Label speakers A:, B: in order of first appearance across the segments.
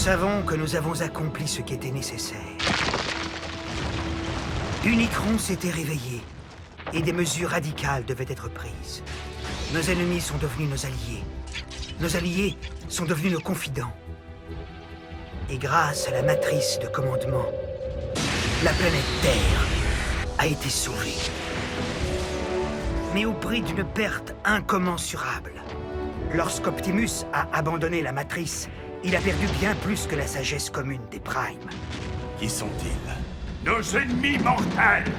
A: savons que nous avons accompli ce qui était nécessaire. Unicron s'était réveillé, et des mesures radicales devaient être prises. Nos ennemis sont devenus nos alliés. Nos alliés sont devenus nos confidents. Et grâce à la matrice de commandement, la planète Terre a été sauvée. Mais au prix d'une perte incommensurable. Lorsqu'Optimus a abandonné la matrice, il a perdu bien plus que la sagesse commune des Primes.
B: Qui sont-ils?
C: Nos ennemis mortels!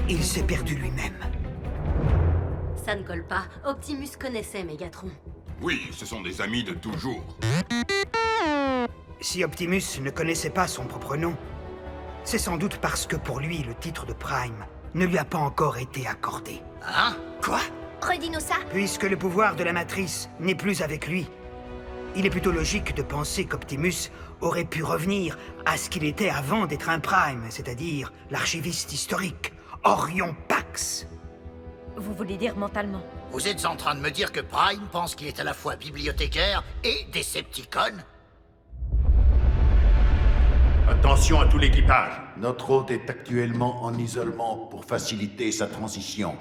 A: Il s'est perdu lui-même.
D: Ça ne colle pas. Optimus connaissait Megatron.
C: Oui, ce sont des amis de toujours.
A: Si Optimus ne connaissait pas son propre nom, c'est sans doute parce que pour lui, le titre de Prime ne lui a pas encore été accordé.
B: Hein? Quoi?
E: Redis-nous ça.
A: Puisque le pouvoir de la Matrice n'est plus avec lui, il est plutôt logique de penser qu'Optimus aurait pu revenir à ce qu'il était avant d'être un Prime, c'est-à-dire l'archiviste historique, Orion Pax.
E: Vous voulez dire mentalement?
B: Vous êtes en train de me dire que Prime pense qu'il est à la fois bibliothécaire et Decepticon?
C: Attention à tout l'équipage.
F: Notre hôte est actuellement en isolement pour faciliter sa transition.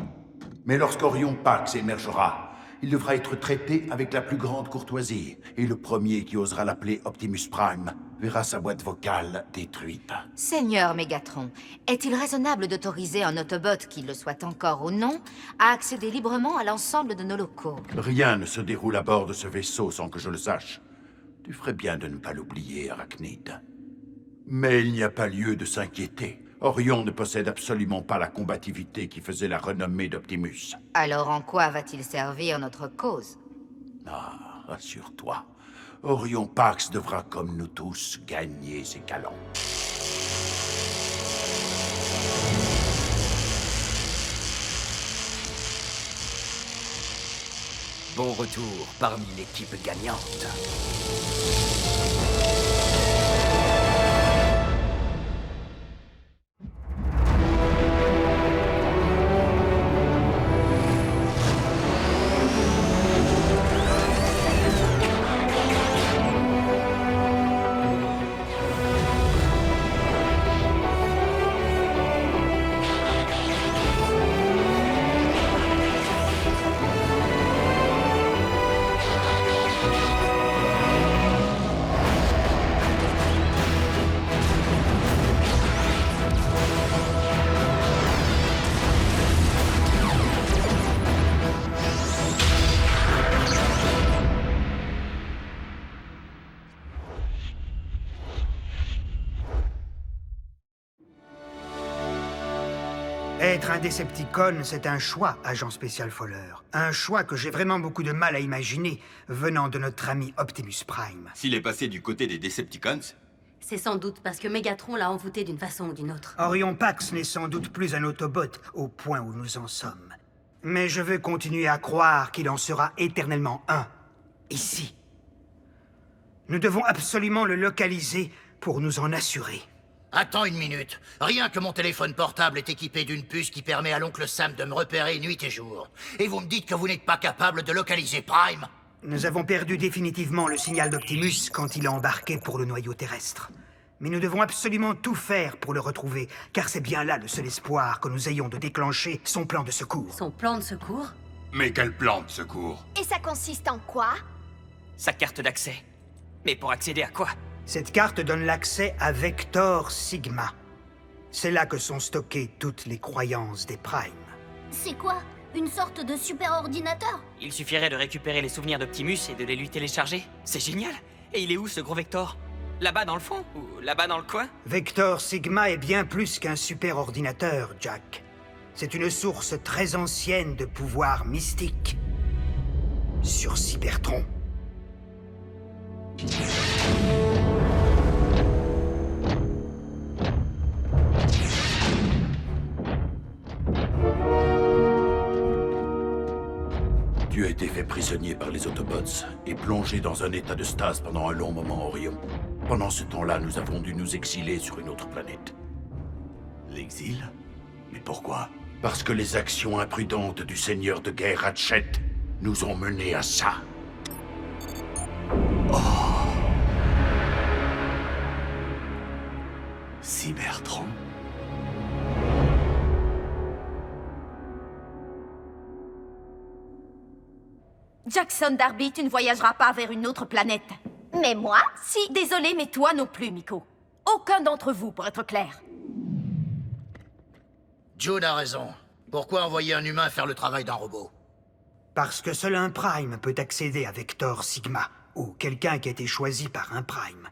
F: Mais lorsqu'Orion Pax émergera, il devra être traité avec la plus grande courtoisie. Et le premier qui osera l'appeler Optimus Prime verra sa boîte vocale détruite.
G: Seigneur Megatron, est-il raisonnable d'autoriser un Autobot, qu'il le soit encore ou non, à accéder librement à l'ensemble de nos locaux?
F: Rien ne se déroule à bord de ce vaisseau sans que je le sache. Tu ferais bien de ne pas l'oublier, Arachnide. Mais il n'y a pas lieu de s'inquiéter. Orion ne possède absolument pas la combativité qui faisait la renommée d'Optimus.
G: Alors en quoi va-t-il servir notre cause?
F: Ah, rassure-toi. Orion Pax devra, comme nous tous, gagner ses galons.
B: Bon retour parmi l'équipe gagnante.
A: Être un Decepticon, c'est un choix, agent spécial Fowler. Un choix que j'ai vraiment beaucoup de mal à imaginer venant de notre ami Optimus Prime.
H: S'il est passé du côté des Decepticons,
D: C'est sans doute parce que Megatron l'a envoûté d'une façon ou d'une autre.
A: Orion Pax n'est sans doute plus un Autobot au point où nous en sommes. Mais je veux continuer à croire qu'il en sera éternellement un, ici. Nous devons absolument le localiser pour nous en assurer.
B: Attends une minute. Rien que mon téléphone portable est équipé d'une puce qui permet à l'oncle Sam de me repérer nuit et jour. Et vous me dites que vous n'êtes pas capable de localiser Prime?
A: Nous avons perdu définitivement le signal d'Optimus quand il a embarqué pour le noyau terrestre. Mais nous devons absolument tout faire pour le retrouver, car c'est bien là le seul espoir que nous ayons de déclencher son plan de secours.
D: Son plan de secours?
C: Mais quel plan de secours?
E: Et ça consiste en quoi?
I: Sa carte d'accès. Mais pour accéder à quoi?
A: Cette carte donne l'accès à Vector Sigma. C'est là que sont stockées toutes les croyances des Primes.
E: C'est quoi? Une sorte de super ordinateur?
I: Il suffirait de récupérer les souvenirs d'Optimus et de les lui télécharger. C'est génial. Et il est où ce gros Vector? Là-bas dans le fond? Ou là-bas dans le coin?
A: Vector Sigma est bien plus qu'un super ordinateur, Jack. C'est une source très ancienne de pouvoir mystique. Sur Cybertron.
F: Tu as été fait prisonnier par les Autobots et plongé dans un état de stase pendant un long moment, Orion. Pendant ce temps-là, nous avons dû nous exiler sur une autre planète.
C: L'exil? Mais pourquoi?
F: Parce que les actions imprudentes du seigneur de guerre Ratchet nous ont menés à ça.
J: Cybertron.
K: Jackson Darby, tu ne voyageras pas vers une autre planète.
E: Mais moi,
K: Si, désolé, mais toi non plus, Miko. Aucun d'entre vous, pour être clair.
B: June a raison. Pourquoi envoyer un humain faire le travail d'un robot?
A: Parce que seul un Prime peut accéder à Vector Sigma, ou quelqu'un qui a été choisi par un Prime.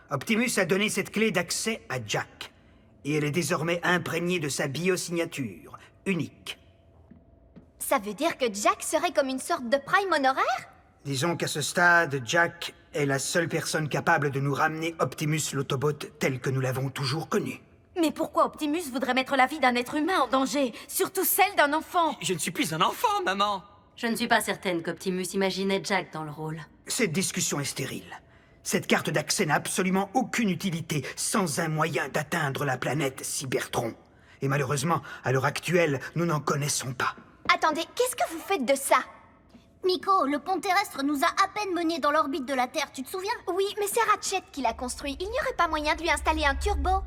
A: Optimus a donné cette clé d'accès à Jack, et elle est désormais imprégnée de sa biosignature, unique.
E: ça veut dire que Jack serait comme une sorte de Prime honoraire?
A: Disons qu'à ce stade, Jack est la seule personne capable de nous ramener Optimus l'Autobot tel que nous l'avons toujours connu.
K: Mais pourquoi Optimus voudrait mettre la vie d'un être humain en danger? Surtout celle d'un enfant?
I: Je ne suis plus un enfant, maman.
D: Je ne suis pas certaine qu'Optimus imaginait Jack dans le rôle.
A: Cette discussion est stérile. Cette carte d'accès n'a absolument aucune utilité sans un moyen d'atteindre la planète Cybertron. Et malheureusement, à l'heure actuelle, nous n'en connaissons pas.
E: Attendez, qu'est-ce que vous faites de ça? Miko, le pont terrestre nous a à peine menés dans l'orbite de la Terre, tu te souviens? Oui, mais c'est Ratchet qui l'a construit. Il n'y aurait pas moyen de lui installer un turbo?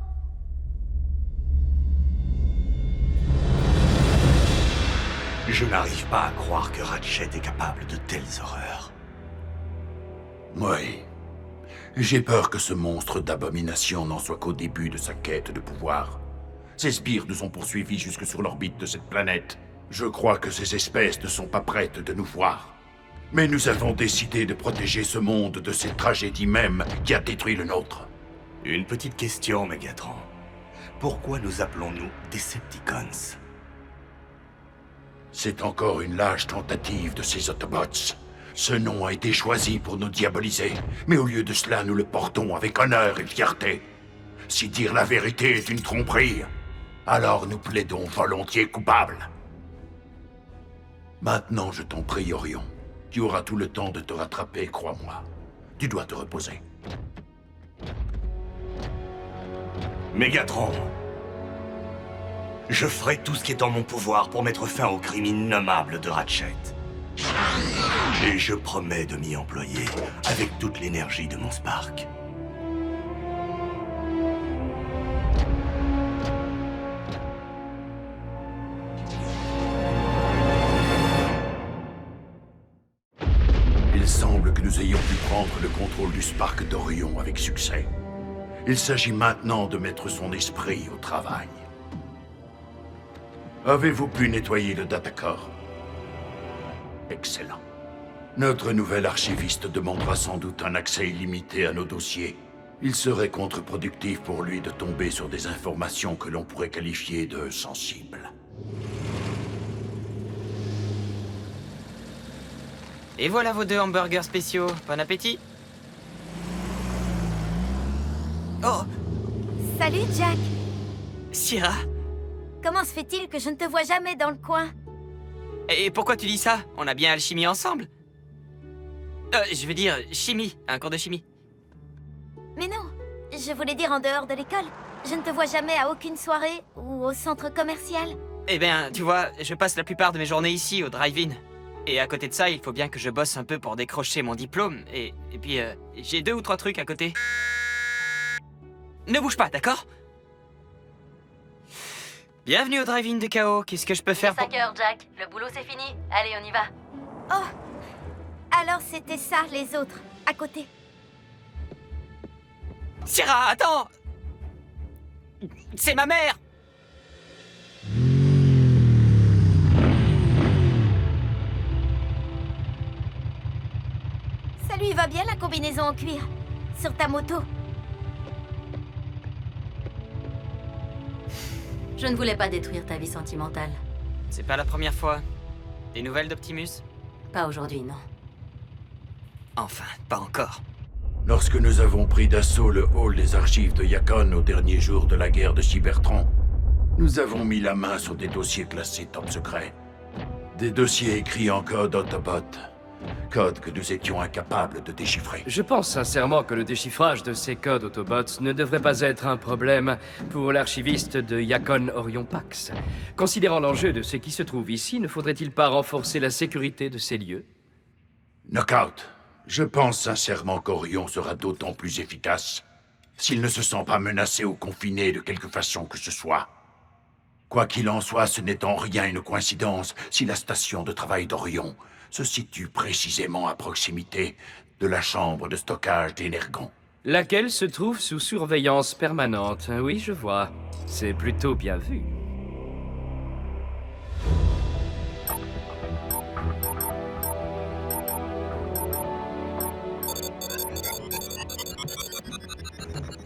J: Je n'arrive pas à croire que Ratchet est capable de telles horreurs.
F: Oui. J'ai peur que ce monstre d'abomination n'en soit qu'au début de sa quête de pouvoir. Ces sbires nous ont poursuivis jusque sur l'orbite de cette planète. Je crois que ces espèces ne sont pas prêtes de nous voir. Mais nous avons décidé de protéger ce monde de cette tragédie même qui a détruit le nôtre.
J: Une petite question, Megatron. Pourquoi nous appelons-nous Decepticons?
F: C'est encore une lâche tentative de ces Autobots. Ce nom a été choisi pour nous diaboliser, mais au lieu de cela, nous le portons avec honneur et fierté. Si dire la vérité est une tromperie, alors nous plaidons volontiers coupables. Maintenant, je t'en prie, Orion. Tu auras tout le temps de te rattraper, crois-moi. Tu dois te reposer.
J: Megatron. Je ferai tout ce qui est en mon pouvoir pour mettre fin au crime innommable de Ratchet. Et je promets de m'y employer avec toute l'énergie de mon Spark.
F: Il semble que nous ayons pu prendre le contrôle du Spark d'Orion avec succès. Il s'agit maintenant de mettre son esprit au travail. Avez-vous pu nettoyer le datacore? Excellent. Notre nouvel archiviste demandera sans doute un accès illimité à nos dossiers. Il serait contre-productif pour lui de tomber sur des informations que l'on pourrait qualifier de sensibles.
I: Et voilà vos 2 hamburgers spéciaux. Bon appétit. Oh,
K: Salut, Jack.
I: Sierra.
K: Comment se fait-il que je ne te vois jamais dans le coin?
I: Et pourquoi tu dis ça? On a bien alchimie ensemble. Je veux dire, chimie, un cours de chimie.
K: Mais non, je voulais dire en dehors de l'école. Je ne te vois jamais à aucune soirée ou au centre commercial.
I: Eh bien, tu vois, je passe la plupart de mes journées ici, au drive-in. Et à côté de ça, il faut bien que je bosse un peu pour décrocher mon diplôme. Et puis, j'ai 2 ou 3 trucs à côté. Ne bouge pas, d'accord? Bienvenue au drive-in de Chaos. Qu'est-ce que je peux faire pour...
D: 5 heures, Jack. Le boulot, c'est fini. Allez, on y va.
K: Oh, alors c'était ça, les autres, à côté.
I: Sierra, attends! C'est ma mère!
K: Ça lui va bien, la combinaison en cuir. Sur ta moto.
D: Je ne voulais pas détruire ta vie sentimentale.
I: C'est pas la première fois. Des nouvelles d'Optimus?
D: Pas aujourd'hui, non.
I: Enfin, pas encore.
F: Lorsque nous avons pris d'assaut le hall des archives de Yacon au dernier jour de la guerre de Cybertron, nous avons mis la main sur des dossiers classés top secret. Des dossiers écrits en code Autobot, Code que nous étions incapables de déchiffrer.
L: Je pense sincèrement que le déchiffrage de ces codes Autobots ne devrait pas être un problème pour l'archiviste de Yacon Orion Pax. Considérant l'enjeu de ce qui se trouve ici, ne faudrait-il pas renforcer la sécurité de ces lieux?
F: Knockout, je pense sincèrement qu'Orion sera d'autant plus efficace s'il ne se sent pas menacé ou confiné de quelque façon que ce soit. Quoi qu'il en soit, ce n'est en rien une coïncidence si la station de travail d'Orion se situe précisément à proximité de la chambre de stockage d'Energon.
L: Laquelle se trouve sous surveillance permanente. Oui, je vois. C'est plutôt bien vu.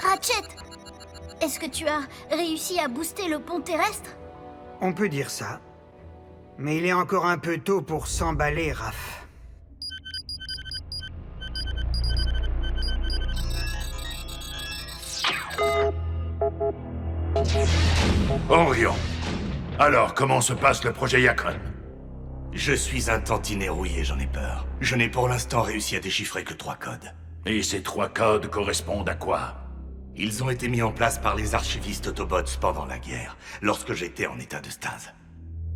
E: Ratchet! Est-ce que tu as réussi à booster le pont terrestre?
A: On peut dire ça. Mais il est encore un peu tôt pour s'emballer, Raph.
F: Orion, alors comment se passe le projet Yacon?
J: Je suis un tantinet rouillé, j'en ai peur. Je n'ai pour l'instant réussi à déchiffrer que 3 codes.
F: Et ces 3 codes correspondent à quoi?
J: Ils ont été mis en place par les archivistes Autobots pendant la guerre, lorsque j'étais en état de stase.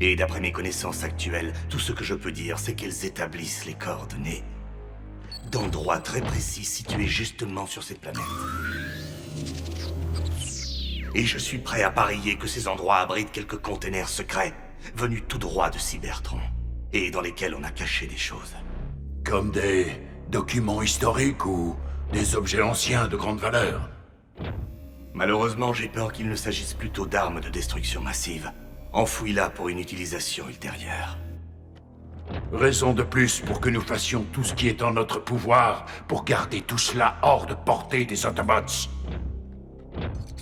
J: Et d'après mes connaissances actuelles, tout ce que je peux dire, c'est qu'elles établissent les coordonnées d'endroits très précis situés justement sur cette planète. Et je suis prêt à parier que ces endroits abritent quelques containers secrets, venus tout droit de Cybertron, et dans lesquels on a caché des choses.
F: Comme des documents historiques ou des objets anciens de grande valeur?
J: Malheureusement, j'ai peur qu'il ne s'agisse plutôt d'armes de destruction massive, enfouies là pour une utilisation ultérieure.
F: Raison de plus pour que nous fassions tout ce qui est en notre pouvoir pour garder tout cela hors de portée des Autobots.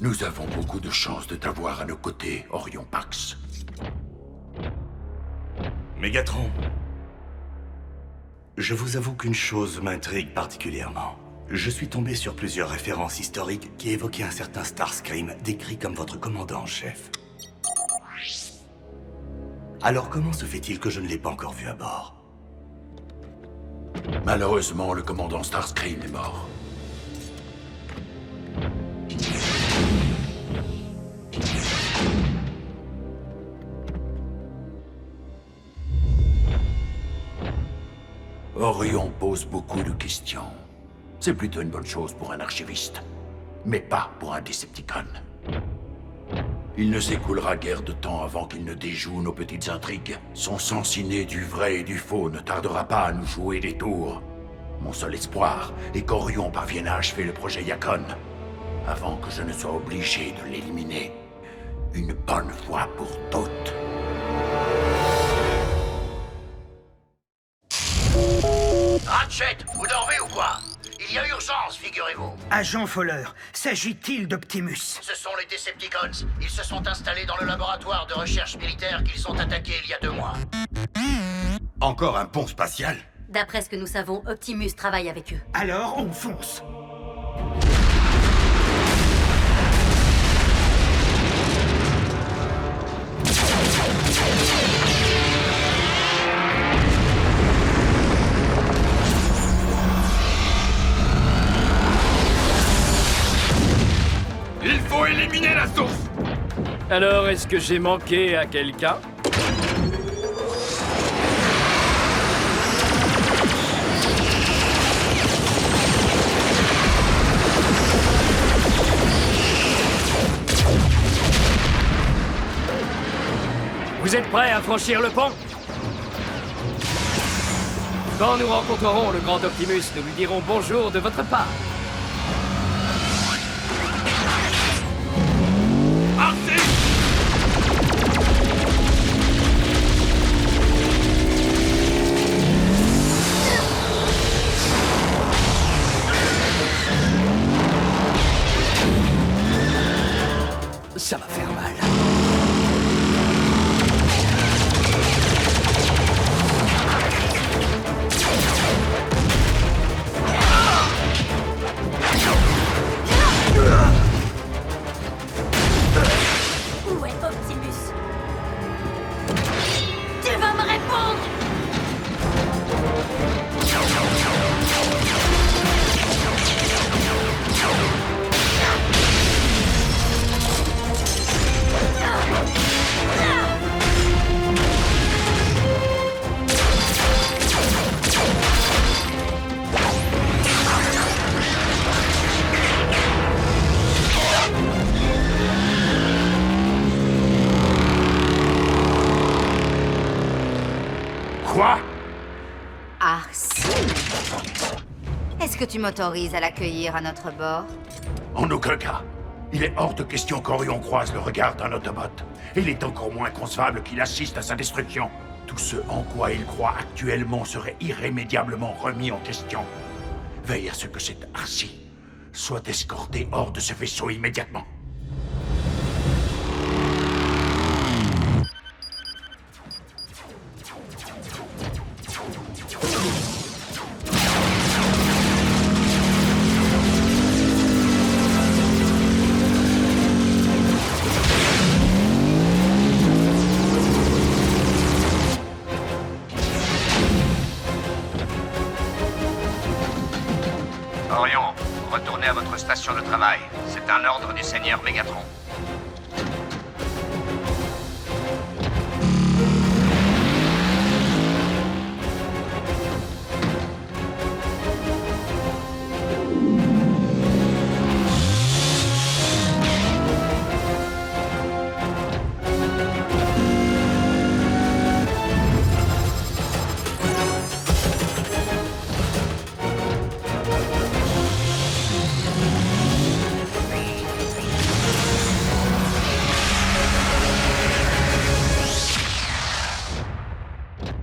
F: Nous avons beaucoup de chance de t'avoir à nos côtés, Orion Pax.
J: Mégatron, je vous avoue qu'une chose m'intrigue particulièrement. Je suis tombé sur plusieurs références historiques qui évoquaient un certain Starscream décrit comme votre commandant en chef. Alors comment se fait-il que je ne l'ai pas encore vu à bord?
F: Malheureusement, le commandant Starscream est mort. Orion pose beaucoup de questions. C'est plutôt une bonne chose pour un archiviste, mais pas pour un Decepticon. Il ne s'écoulera guère de temps avant qu'il ne déjoue nos petites intrigues. Son sens inné du vrai et du faux ne tardera pas à nous jouer des tours. Mon seul espoir est qu'Orion parvienne à achever le projet Yacon, avant que je ne sois obligé de l'éliminer, une bonne fois pour toutes.
B: Ratchet, vous dormez ou quoi? Il y a urgence, figurez-vous.
A: Agent Fowler, s'agit-il d'Optimus?
B: Ce sont les Decepticons. Ils se sont installés dans le laboratoire de recherche militaire qu'ils ont attaqué il y a 2 mois.
H: Encore un pont spatial?
D: D'après ce que nous savons, Optimus travaille avec eux.
A: Alors, on fonce.
C: Il faut éliminer la source!
L: Alors, est-ce que j'ai manqué à quelqu'un? Vous êtes prêts à franchir le pont? Quand nous rencontrerons le grand Optimus, nous lui dirons bonjour de votre part. Ça va faire mal.
F: Quoi?
G: Ah, si. Est-ce que tu m'autorises à l'accueillir à notre bord?
F: En aucun cas. Il est hors de question qu'Orion croise le regard d'un Autobot. Il est encore moins concevable qu'il assiste à sa destruction. Tout ce en quoi il croit actuellement serait irrémédiablement remis en question. Veille à ce que cet Arcee soit escorté hors de ce vaisseau immédiatement.
M: Orion, retournez à votre station de travail. C'est un ordre du Seigneur Mégatron.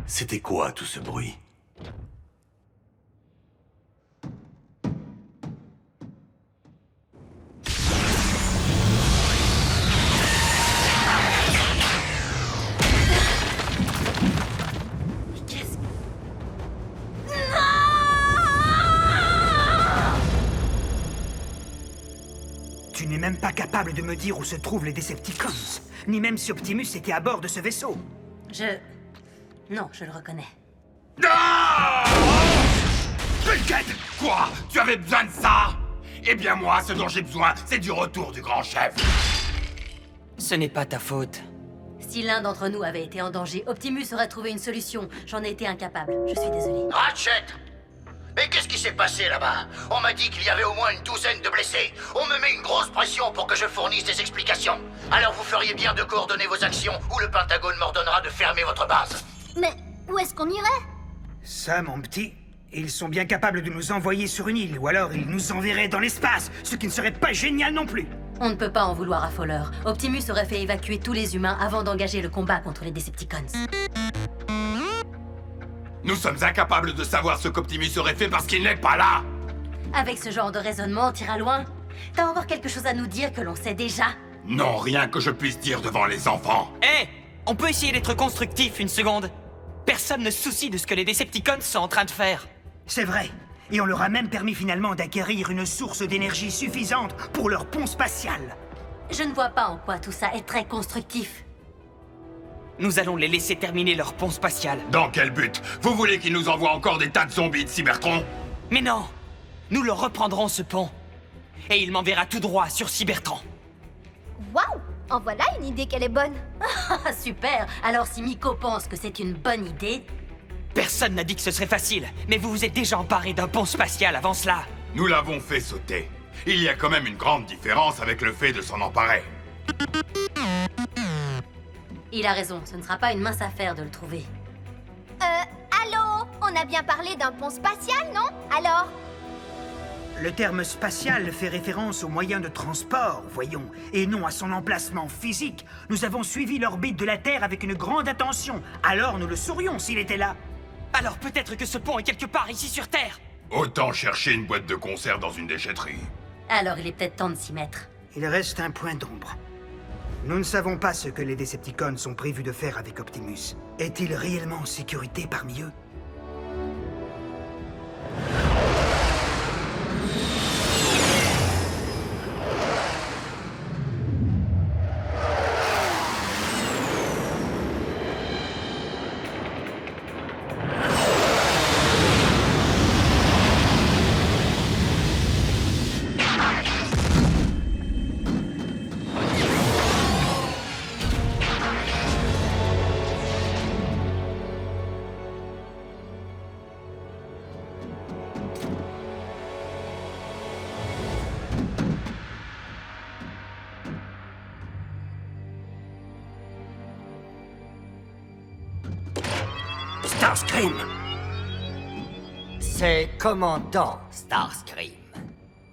J: C'était quoi tout ce bruit?
A: Tu n'es même pas capable de me dire où se trouvent les Decepticons, ni même si Optimus était à bord de ce vaisseau.
D: Non, je le reconnais.
C: Cricket! Quoi? Tu avais besoin de ça? Eh bien moi, ce dont j'ai besoin, c'est du retour du grand chef.
I: Ce n'est pas ta faute.
D: Si l'un d'entre nous avait été en danger, Optimus aurait trouvé une solution. J'en ai été incapable. Je suis désolée.
B: Ratchet! Mais qu'est-ce qui s'est passé là-bas? On m'a dit qu'il y avait au moins une douzaine de blessés. On me met une grosse pression pour que je fournisse des explications. Alors vous feriez bien de coordonner vos actions ou le Pentagone m'ordonnera de fermer votre base.
E: Mais où est-ce qu'on irait?
A: Ça, mon petit, ils sont bien capables de nous envoyer sur une île, ou alors ils nous enverraient dans l'espace, ce qui ne serait pas génial non plus.
D: On ne peut pas en vouloir à Fowler. Optimus aurait fait évacuer tous les humains avant d'engager le combat contre les Decepticons.
C: Nous sommes incapables de savoir ce qu'Optimus aurait fait parce qu'il n'est pas là.
D: Avec ce genre de raisonnement, on ira loin. T'as encore quelque chose à nous dire que l'on sait déjà?
C: Non, rien que je puisse dire devant les enfants.
I: Hé! On peut essayer d'être constructif une seconde. Personne ne se soucie de ce que les Decepticons sont en train de faire.
A: C'est vrai. Et on leur a même permis finalement d'acquérir une source d'énergie suffisante pour leur pont spatial.
D: Je ne vois pas en quoi tout ça est très constructif.
I: Nous allons les laisser terminer leur pont spatial.
C: Dans quel but? Vous voulez qu'ils nous envoient encore des tas de zombies de Cybertron?
I: Mais non! Nous leur reprendrons ce pont. Et il m'enverra tout droit sur Cybertron.
E: Waouh! En voilà une idée qu'elle est bonne.
D: Ah, super! Alors si Miko pense que c'est une bonne idée...
I: Personne n'a dit que ce serait facile, mais vous vous êtes déjà emparé d'un pont spatial avant cela.
C: Nous l'avons fait sauter. Il y a quand même une grande différence avec le fait de s'en emparer.
D: Il a raison, ce ne sera pas une mince affaire de le trouver.
E: Allô? On a bien parlé d'un pont spatial, non? Alors?
A: Le terme spatial fait référence aux moyens de transport, voyons, et non à son emplacement physique. Nous avons suivi l'orbite de la Terre avec une grande attention, alors nous le saurions s'il était là.
I: Alors peut-être que ce pont est quelque part ici sur Terre.
C: Autant chercher une boîte de conserve dans une déchetterie.
D: Alors il est peut-être temps de s'y mettre.
A: Il reste un point d'ombre. Nous ne savons pas ce que les Decepticons sont prévus de faire avec Optimus. Est-il réellement en sécurité parmi eux?
N: Starscream! C'est commandant Starscream.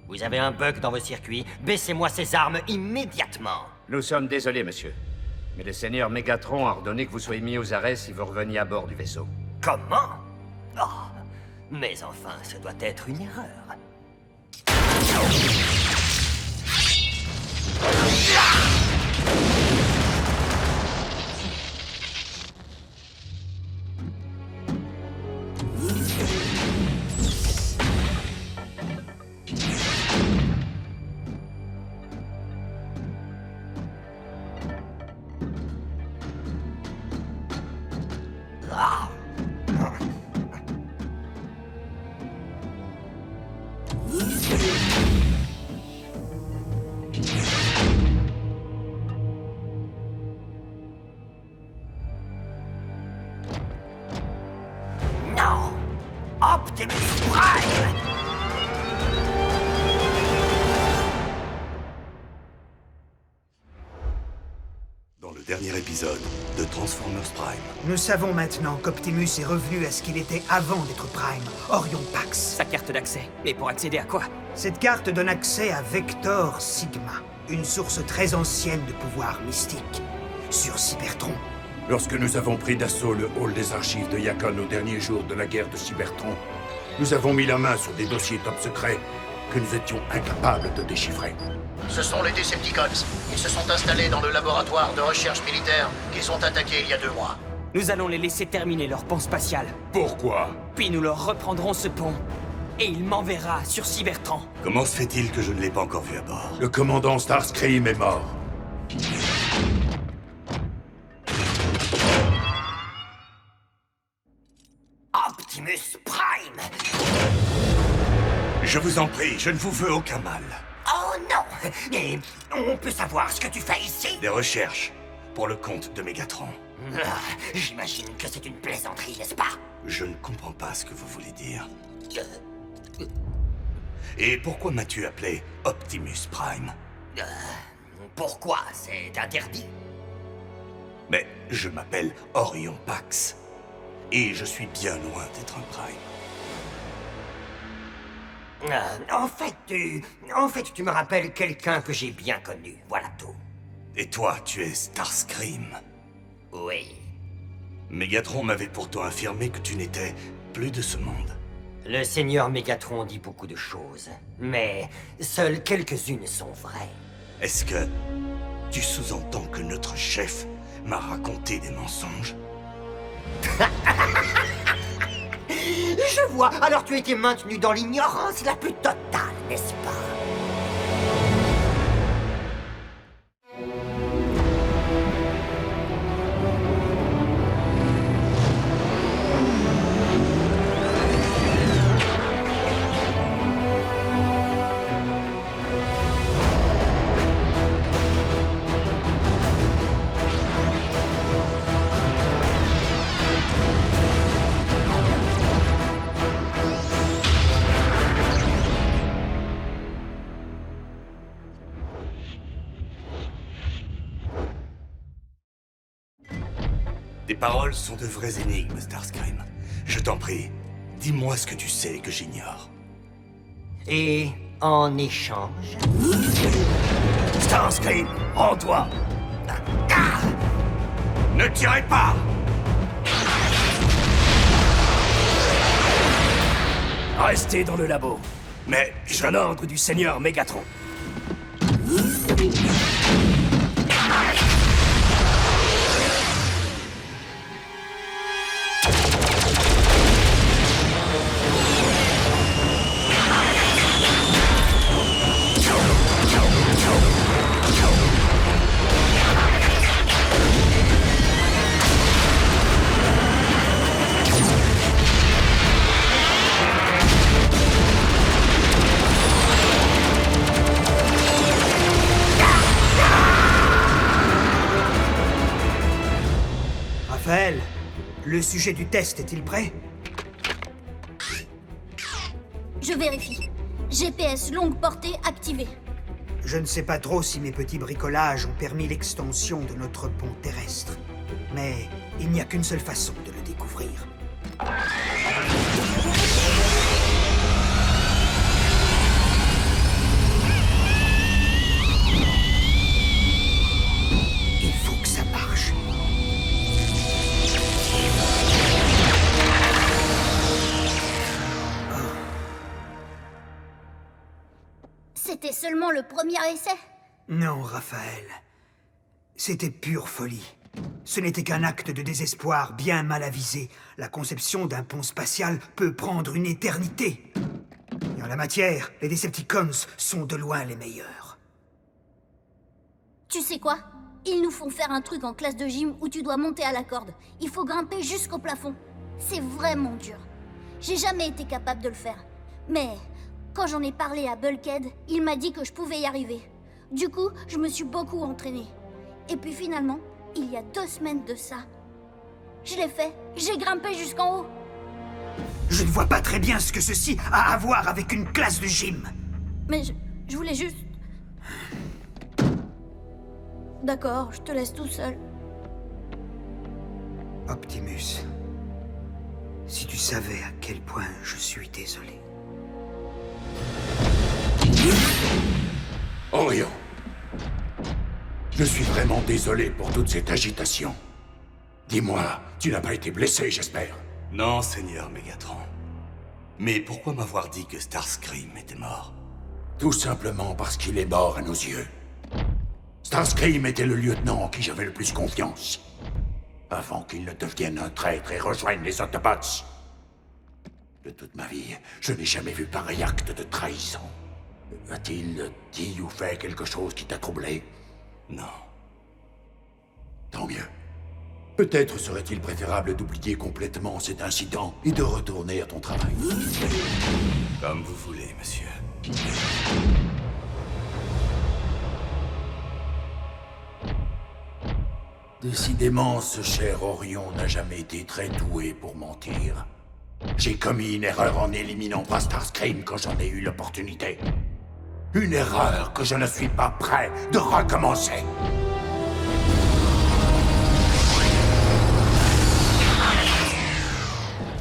N: Vous avez un bug dans vos circuits. Baissez-moi ces armes immédiatement.
M: Nous sommes désolés, monsieur. Mais le seigneur Mégatron a ordonné que vous soyez mis aux arrêts si vous reveniez à bord du vaisseau.
N: Comment? Oh, mais enfin, ce doit être une erreur. Non! Optimus Prime!
J: Dans le dernier épisode de Transformers Prime.
A: Nous savons maintenant qu'Optimus est revenu à ce qu'il était avant d'être Prime, Orion Pax.
I: Sa carte d'accès. Mais pour accéder à quoi?
A: Cette carte donne accès à Vector Sigma, une source très ancienne de pouvoir mystique, sur Cybertron.
F: Lorsque nous avons pris d'assaut le hall des archives de Yacon au dernier jour de la guerre de Cybertron, nous avons mis la main sur des dossiers top secrets que nous étions incapables de déchiffrer.
B: Ce sont les Decepticons. Ils se sont installés dans le laboratoire de recherche militaire qu'ils ont attaqué il y a 2 mois.
I: Nous allons les laisser terminer leur pont spatial.
F: Pourquoi?
I: Puis nous leur reprendrons ce pont. Et il m'enverra sur Cybertron.
J: Comment se fait-il que je ne l'ai pas encore vu à bord?
F: Le commandant Starscream est mort.
N: Optimus Prime!
J: Je vous en prie, je ne vous veux aucun mal.
N: Oh non! Mais on peut savoir ce que tu fais ici?
J: Des recherches pour le compte de Mégatron.
N: Ah, j'imagine que c'est une plaisanterie, n'est-ce pas?
J: Je ne comprends pas ce que vous voulez dire. Et pourquoi m'as-tu appelé Optimus Prime?
N: Pourquoi? C'est interdit.
J: Mais je m'appelle Orion Pax. Et je suis bien loin d'être un Prime.
N: En fait, tu me rappelles quelqu'un que j'ai bien connu, voilà tout.
J: Et toi, tu es Starscream.
N: Oui.
J: Mégatron m'avait pourtant affirmé que tu n'étais plus de ce monde.
N: Le Seigneur Mégatron dit beaucoup de choses, mais seules quelques-unes sont vraies.
J: Est-ce que tu sous-entends que notre chef m'a raconté des mensonges?
N: Je vois, alors tu étais maintenu dans l'ignorance la plus totale, n'est-ce pas?
J: Tes paroles sont de vraies énigmes, Starscream. Je t'en prie, dis-moi ce que tu sais que j'ignore.
N: Et en échange...
J: Starscream, rends-toi! Ne tirez pas!
O: Restez dans le labo.
J: Mais
O: c'est un ordre du Seigneur Mégatron.
A: Raphaël, le sujet du test est-il prêt?
E: Je vérifie. GPS longue portée activé.
A: Je ne sais pas trop si mes petits bricolages ont permis l'extension de notre pont terrestre. Mais il n'y a qu'une seule façon de le découvrir.
E: C'était seulement le premier essai?
A: Non, Raphaël. C'était pure folie. Ce n'était qu'un acte de désespoir bien mal avisé. La conception d'un pont spatial peut prendre une éternité. Et en la matière, les Decepticons sont de loin les meilleurs.
E: Tu sais quoi? Ils nous font faire un truc en classe de gym où tu dois monter à la corde. Il faut grimper jusqu'au plafond. C'est vraiment dur. J'ai jamais été capable de le faire. Mais quand j'en ai parlé à Bulkhead, il m'a dit que je pouvais y arriver. Du coup, je me suis beaucoup entraînée. Et puis finalement, il y a 2 semaines de ça, je l'ai fait. J'ai grimpé jusqu'en haut.
A: Je ne vois pas très bien ce que ceci a à voir avec une classe de gym.
E: Mais je voulais juste... D'accord, je te laisse tout seul.
A: Optimus, si tu savais à quel point je suis désolé.
F: Orion, je suis vraiment désolé pour toute cette agitation. Dis-moi, tu n'as pas été blessé, j'espère?
J: Non, Seigneur Megatron. Mais pourquoi m'avoir dit que Starscream était mort?
F: Tout simplement parce qu'il est mort à nos yeux. Starscream était le lieutenant en qui j'avais le plus confiance. Avant qu'il ne devienne un traître et rejoigne les Autobots. De toute ma vie, je n'ai jamais vu pareil acte de trahison. A-t-il dit ou fait quelque chose qui t'a troublé?
J: Non.
F: Tant mieux. Peut-être serait-il préférable d'oublier complètement cet incident et de retourner à ton travail.
J: Comme vous voulez, monsieur.
F: Décidément, ce cher Orion n'a jamais été très doué pour mentir. J'ai commis une erreur en éliminant pas Starscream quand j'en ai eu l'opportunité. Une erreur que je ne suis pas prêt de recommencer.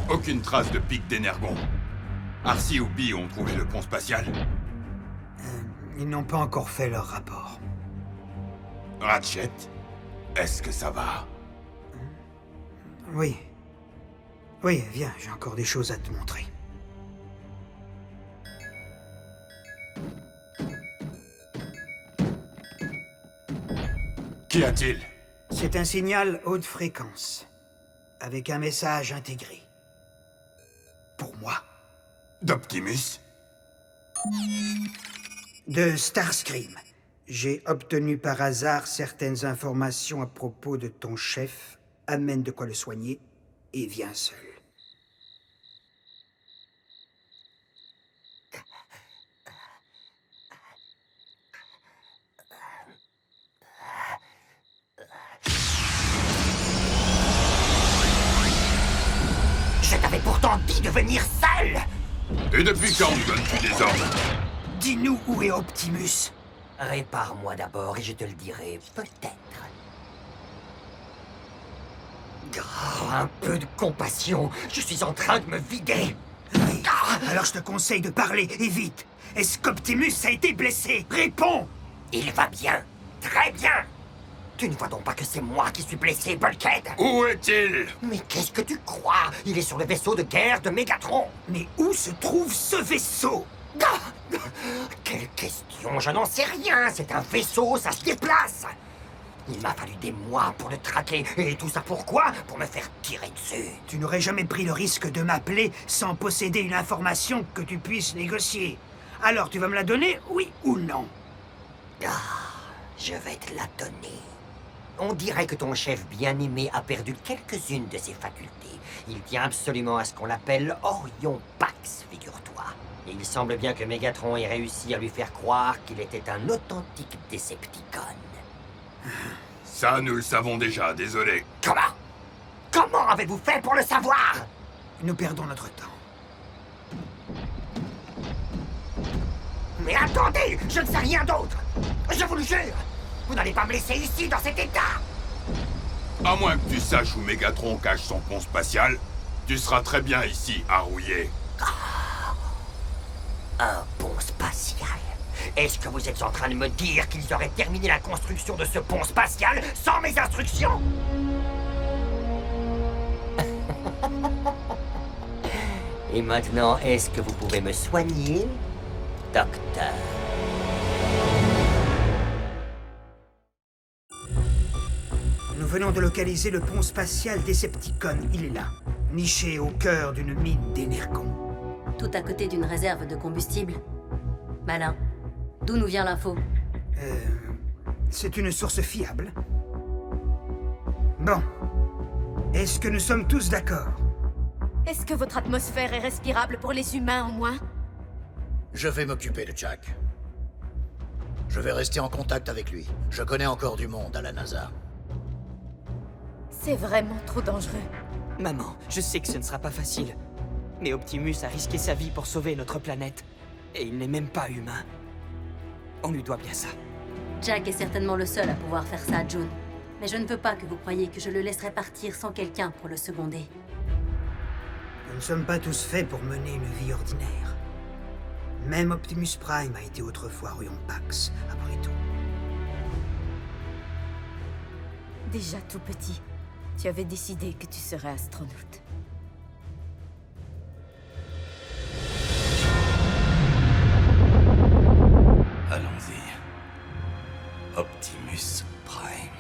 C: Aucune trace de pic d'énergon. Arcee ou Bee ont trouvé le pont spatial?
A: Ils n'ont pas encore fait leur rapport.
C: Ratchet, est-ce que ça va?
A: Oui. Oui, viens, j'ai encore des choses à te montrer.
C: Qu'y a-t-il?
A: C'est un signal haute fréquence, avec un message intégré. Pour moi.
C: D'Optimus?
A: De Starscream. J'ai obtenu par hasard certaines informations à propos de ton chef. Amène de quoi le soigner et viens seul.
B: Je t'avais pourtant dit de venir seul!
C: Et depuis quand me donnes-tu des ordres?
A: Dis-nous où est Optimus.
N: Répare-moi d'abord et je te le dirai, peut-être.
B: Oh, un peu de compassion, je suis en train de me vider.
A: Oui. Alors je te conseille de parler, et vite. Est-ce qu'Optimus a été blessé? Réponds!
B: Il va bien, très bien. Tu ne vois donc pas que c'est moi qui suis blessé, Bulkhead?
C: Où est-il?
B: Mais qu'est-ce que tu crois? Il est sur le vaisseau de guerre de Megatron.
A: Mais où se trouve ce vaisseau?
B: Quelle question? Je n'en sais rien. C'est un vaisseau, ça se déplace. Il m'a fallu des mois pour le traquer. Et tout ça pourquoi? Pour me faire tirer dessus.
A: Tu n'aurais jamais pris le risque de m'appeler sans posséder une information que tu puisses négocier. Alors tu vas me la donner, oui ou non?
B: Je vais te la donner. On dirait que ton chef bien-aimé a perdu quelques-unes de ses facultés. Il tient absolument à ce qu'on l'appelle Orion Pax, figure-toi. Et il semble bien que Megatron ait réussi à lui faire croire qu'il était un authentique Decepticon.
C: Ça, nous le savons déjà, désolé.
B: Comment avez-vous fait pour le savoir?
A: Nous perdons notre temps.
B: Mais attendez, je ne sais rien d'autre. Je vous le jure. Vous n'allez pas me laisser ici, dans cet état.
C: À moins que tu saches où Megatron cache son pont spatial, tu seras très bien ici, à rouiller.
B: Un pont spatial? Est-ce que vous êtes en train de me dire qu'ils auraient terminé la construction de ce pont spatial sans mes instructions? Et maintenant, est-ce que vous pouvez me soigner, docteur?
A: venant de localiser le pont spatial Decepticon. Il est là, niché au cœur d'une mine d'énergon.
D: Tout à côté d'une réserve de combustible. Malin. D'où nous vient l'info?
A: C'est une source fiable. Bon. Est-ce que nous sommes tous d'accord?
K: Est-ce que votre atmosphère est respirable pour les humains, au moins?
B: Je vais m'occuper de Jack. Je vais rester en contact avec lui. Je connais encore du monde à la NASA.
K: C'est vraiment trop dangereux.
I: Maman, je sais que ce ne sera pas facile. Mais Optimus a risqué sa vie pour sauver notre planète. Et il n'est même pas humain. On lui doit bien ça.
D: Jack est certainement le seul à pouvoir faire ça, June. Mais je ne veux pas que vous croyiez que je le laisserai partir sans quelqu'un pour le seconder.
A: Nous ne sommes pas tous faits pour mener une vie ordinaire. Même Optimus Prime a été autrefois Orion Pax, après tout.
K: Déjà tout petit, tu avais décidé que tu serais astronaute.
J: Allons-y. Optimus Prime.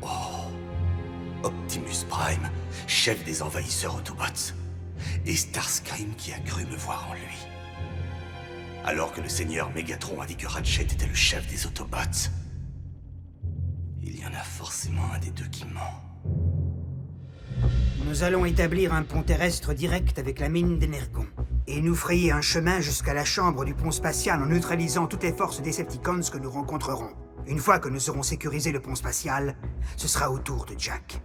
J: Oh. Optimus Prime, chef des envahisseurs Autobots. Et Starscream qui a cru me voir en lui. Alors que le seigneur Megatron a dit que Ratchet était le chef des Autobots. Il y en a forcément un des deux qui ment.
A: Nous allons établir un pont terrestre direct avec la mine d'énergon. Et nous frayer un chemin jusqu'à la chambre du pont spatial en neutralisant toutes les forces Decepticons que nous rencontrerons. Une fois que nous aurons sécurisé le pont spatial, ce sera au tour de Jack.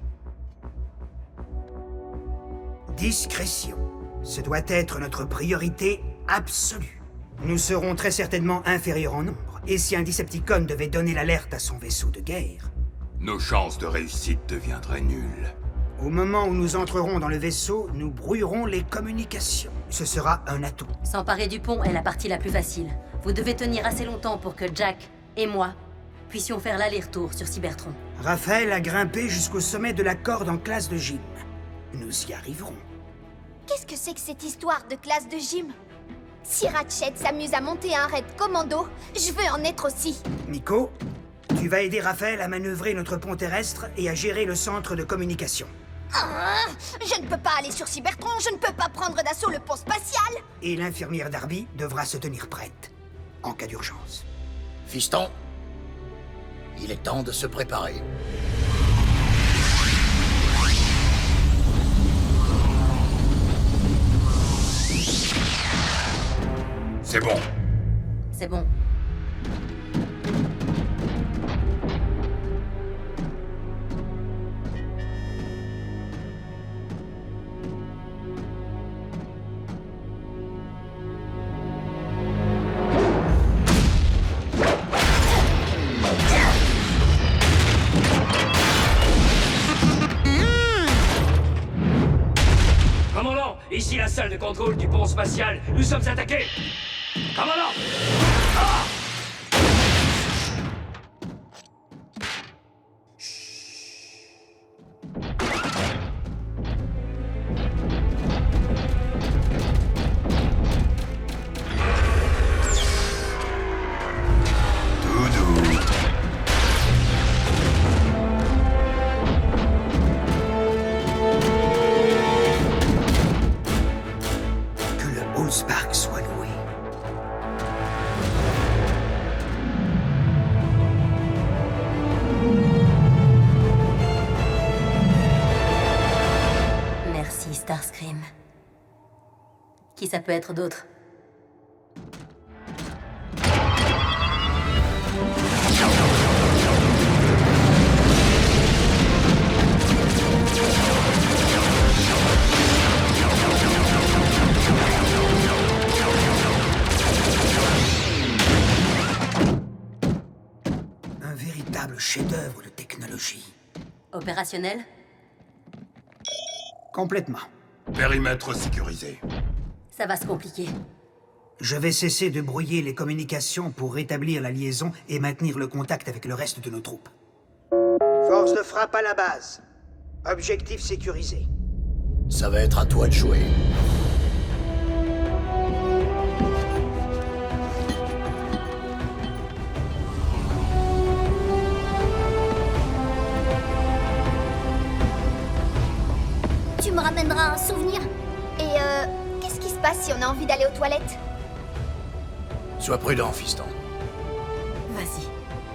A: Discrétion. Ce doit être notre priorité absolue. Nous serons très certainement inférieurs en nombre. Et si un Decepticon devait donner l'alerte à son vaisseau de guerre...
H: Nos chances de réussite deviendraient nulles.
A: Au moment où nous entrerons dans le vaisseau, nous brouillerons les communications. Ce sera un atout.
D: S'emparer du pont est la partie la plus facile. Vous devez tenir assez longtemps pour que Jack et moi puissions faire l'aller-retour sur Cybertron.
A: Raphaël a grimpé jusqu'au sommet de la corde en classe de gym. Nous y arriverons.
E: Qu'est-ce que c'est que cette histoire de classe de gym? Si Ratchet s'amuse à monter un raid commando, je veux en être aussi.
A: Nico, tu vas aider Raphaël à manœuvrer notre pont terrestre et à gérer le centre de communication.
E: Je ne peux pas aller sur Cybertron, je ne peux pas prendre d'assaut le pont spatial.
A: Et l'infirmière Darby devra se tenir prête, en cas d'urgence.
B: Fiston, il est temps de se préparer.
H: C'est bon.
D: C'est bon.
O: Commandant, ici la salle de contrôle du pont spatial. Nous sommes attaqués. Commandant! Ah!
A: Que le Allspark soit loué.
D: Merci, Starscream. Qui ça peut être d'autre?
A: Un véritable chef-d'œuvre de technologie.
D: Opérationnel?
A: Complètement.
H: Périmètre sécurisé.
D: Ça va se compliquer.
A: Je vais cesser de brouiller les communications pour rétablir la liaison et maintenir le contact avec le reste de nos troupes. Force de frappe à la base. Objectif sécurisé.
B: Ça va être à toi de jouer.
E: Tu me ramèneras un souvenir?
P: Et qu'est-ce qui se passe si on a envie d'aller aux toilettes?
B: Sois prudent, fiston.
D: Vas-y,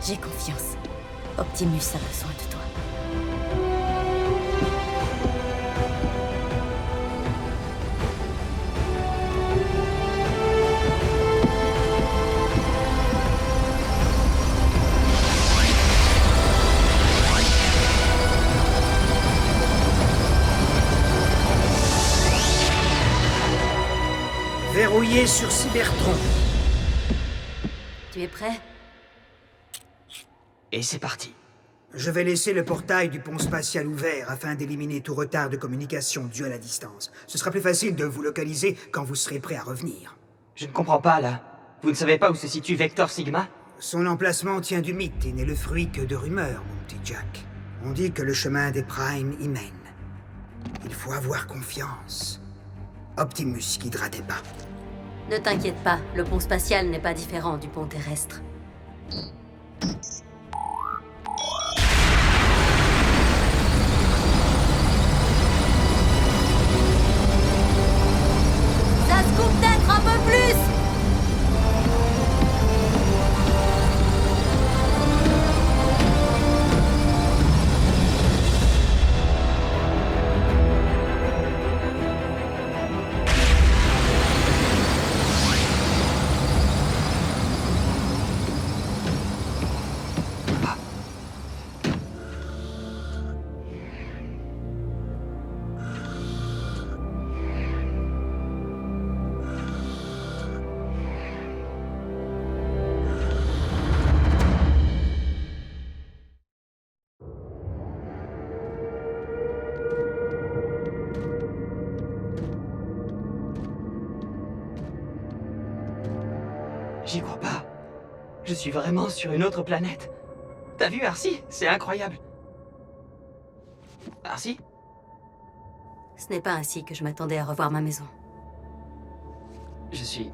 D: j'ai confiance. Optimus a besoin de toi.
A: Verrouillé sur Cybertron.
D: Tu es prêt?
I: Et c'est parti.
A: Je vais laisser le portail du pont spatial ouvert afin d'éliminer tout retard de communication dû à la distance. Ce sera plus facile de vous localiser quand vous serez prêt à revenir.
I: Je ne comprends pas, là. Vous ne savez pas où se situe Vector Sigma?
A: Son emplacement tient du mythe et n'est le fruit que de rumeurs, mon petit Jack. On dit que le chemin des Primes y mène. Il faut avoir confiance. Optimus guidera tes pas.
D: Ne t'inquiète pas, le pont spatial n'est pas différent du pont terrestre.
K: Ça se coupe peut-être un peu plus!
I: J'y crois pas. Je suis vraiment sur une autre planète. T'as vu, Arcee? C'est incroyable. Arcee?
D: Ce n'est pas ainsi que je m'attendais à revoir ma maison.
I: Je suis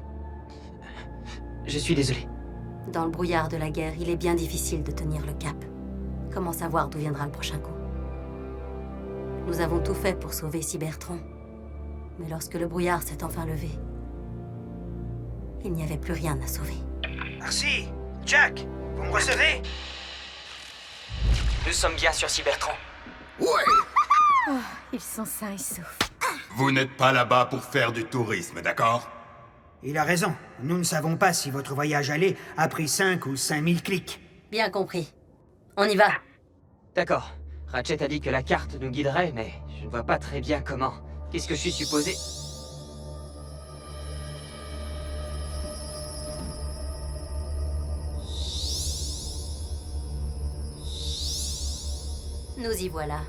I: désolé.
D: Dans le brouillard de la guerre, il est bien difficile de tenir le cap. Comment savoir d'où viendra le prochain coup? Nous avons tout fait pour sauver Cybertron. Mais lorsque le brouillard s'est enfin levé, il n'y avait plus rien à sauver.
A: Arcee, Jack, vous me recevez?
I: Nous sommes bien sur Cybertron.
K: Oh, ils sont sains et saufs.
H: Vous n'êtes pas là-bas pour faire du tourisme, d'accord?
A: Il a raison. Nous ne savons pas si votre voyage aller a pris 5 ou 5000 clics.
D: Bien compris. On y va.
I: D'accord. Ratchet a dit que la carte nous guiderait, mais je ne vois pas très bien comment. Qu'est-ce que je suis supposé...
D: Nous y voilà.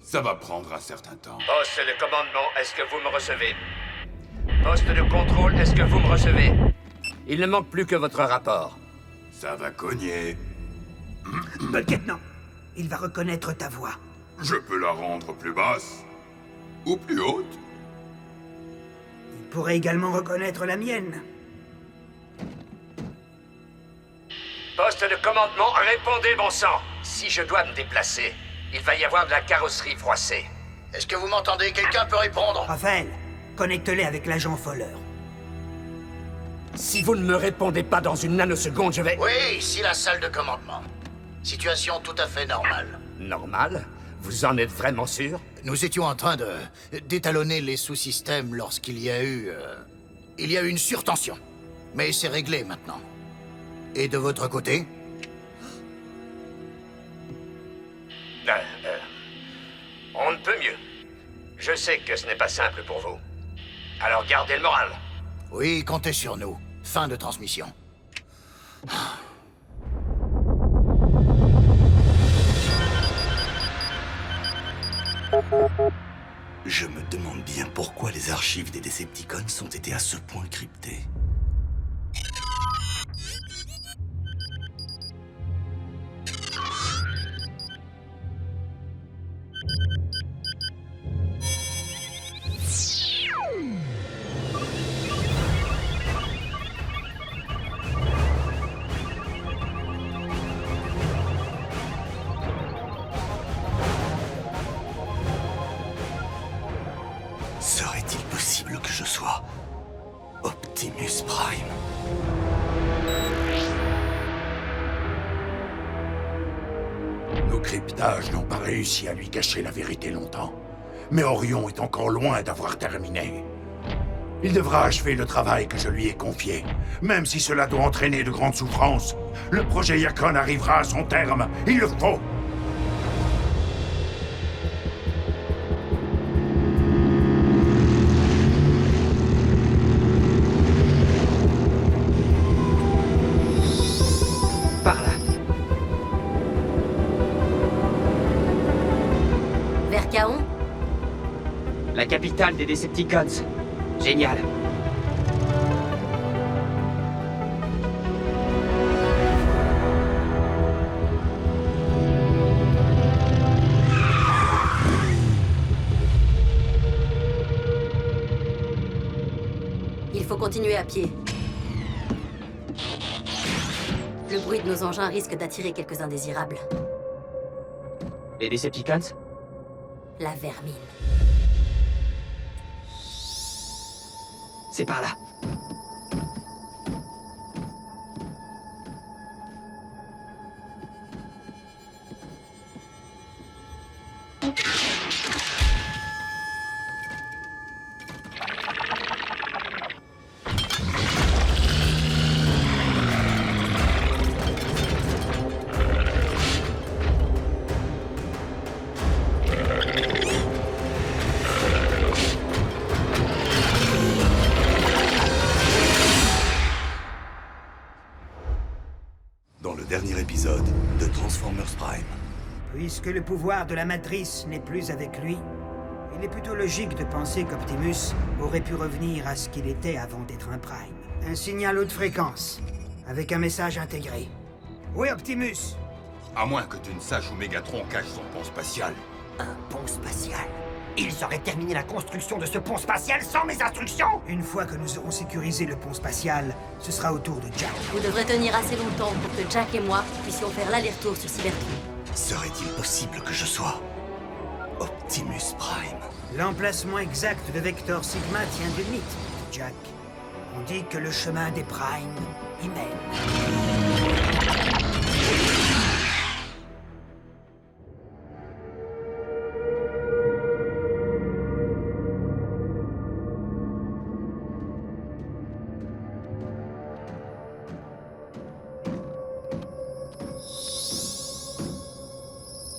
H: Ça va prendre un certain temps.
M: Poste de commandement, est-ce que vous me recevez? Poste de contrôle, est-ce que vous me recevez? Il ne manque plus que votre rapport.
H: Ça va cogner.
A: Bucket, non. Il va reconnaître ta voix.
H: Je peux la rendre plus basse. Ou plus haute.
A: Il pourrait également reconnaître la mienne.
M: Poste de commandement, répondez, bon sang. Si je dois me déplacer, il va y avoir de la carrosserie froissée.
B: Est-ce que vous m'entendez? Quelqu'un peut répondre?
A: Raphaël, connecte-les avec l'agent Fowler.
M: Si vous ne me répondez pas dans une nanoseconde, je vais...
B: Oui, ici la salle de commandement. Situation tout à fait normale.
M: Normal? Vous en êtes vraiment sûr?
B: Nous étions en train d'étalonner les sous-systèmes lorsqu'il y a eu... il y a eu une surtension. Mais c'est réglé maintenant. Et de votre côté?
M: On ne peut mieux. Je sais que ce n'est pas simple pour vous. Alors gardez le moral.
B: Oui, comptez sur nous. Fin de transmission.
J: Je me demande bien pourquoi les archives des Decepticons ont été à ce point cryptées. toi, Optimus Prime.
F: Nos cryptages n'ont pas réussi à lui cacher la vérité longtemps. Mais Orion est encore loin d'avoir terminé. Il devra achever le travail que je lui ai confié. Même si cela doit entraîner de grandes souffrances, le projet Yacon arrivera à son terme. Il le faut.
I: Par là.
D: Vers Chaon?
I: La capitale des Decepticons. Génial.
D: Il faut continuer à pied. Le bruit de nos engins risque d'attirer quelques indésirables.
I: Les Decepticons?
D: La vermine.
I: C'est par là.
J: Dans le dernier épisode de Transformers Prime.
A: Puisque le pouvoir de la Matrice n'est plus avec lui, il est plutôt logique de penser qu'Optimus aurait pu revenir à ce qu'il était avant d'être un Prime. Un signal haute fréquence, avec un message intégré. Oui, Optimus?
C: À moins que tu ne saches où Megatron cache son pont spatial.
N: Un pont spatial? Ils auraient terminé la construction de ce pont spatial sans mes instructions?
A: Une fois que nous aurons sécurisé le pont spatial, ce sera au tour de Jack.
D: Vous devrez tenir assez longtemps pour que Jack et moi puissions faire l'aller-retour sur Cybertron.
J: Serait-il possible que je sois Optimus Prime?
A: L'emplacement exact de Vector Sigma tient du mythe, Jack. On dit que le chemin des Primes y mène.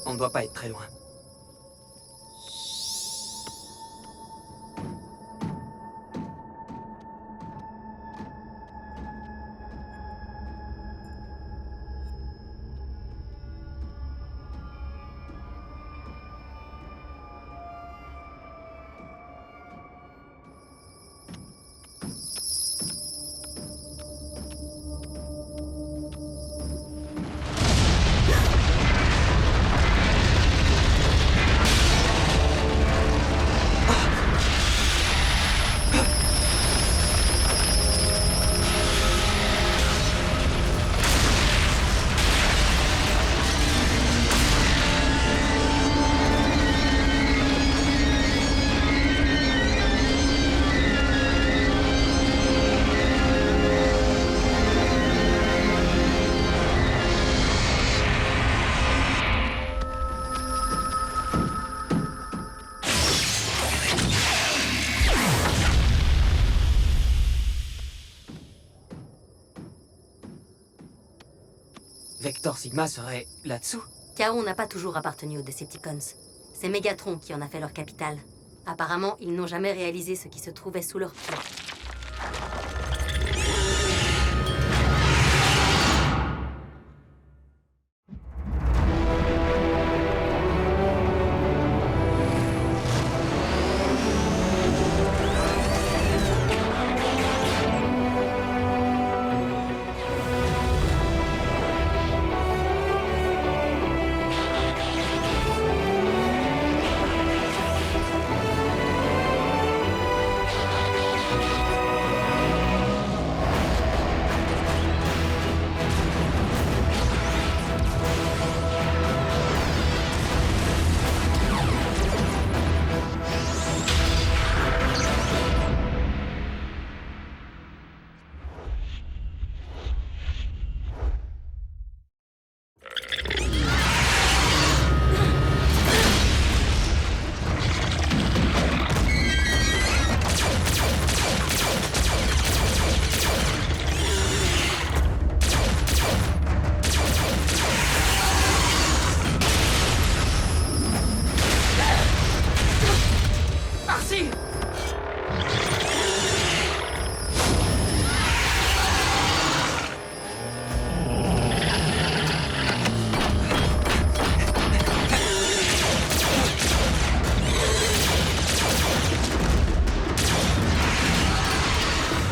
I: On ne doit pas être très loin. Vector Sigma serait là-dessous?
D: Chaon n'a pas toujours appartenu aux Decepticons. C'est Megatron qui en a fait leur capitale. Apparemment, ils n'ont jamais réalisé ce qui se trouvait sous leurs pieds.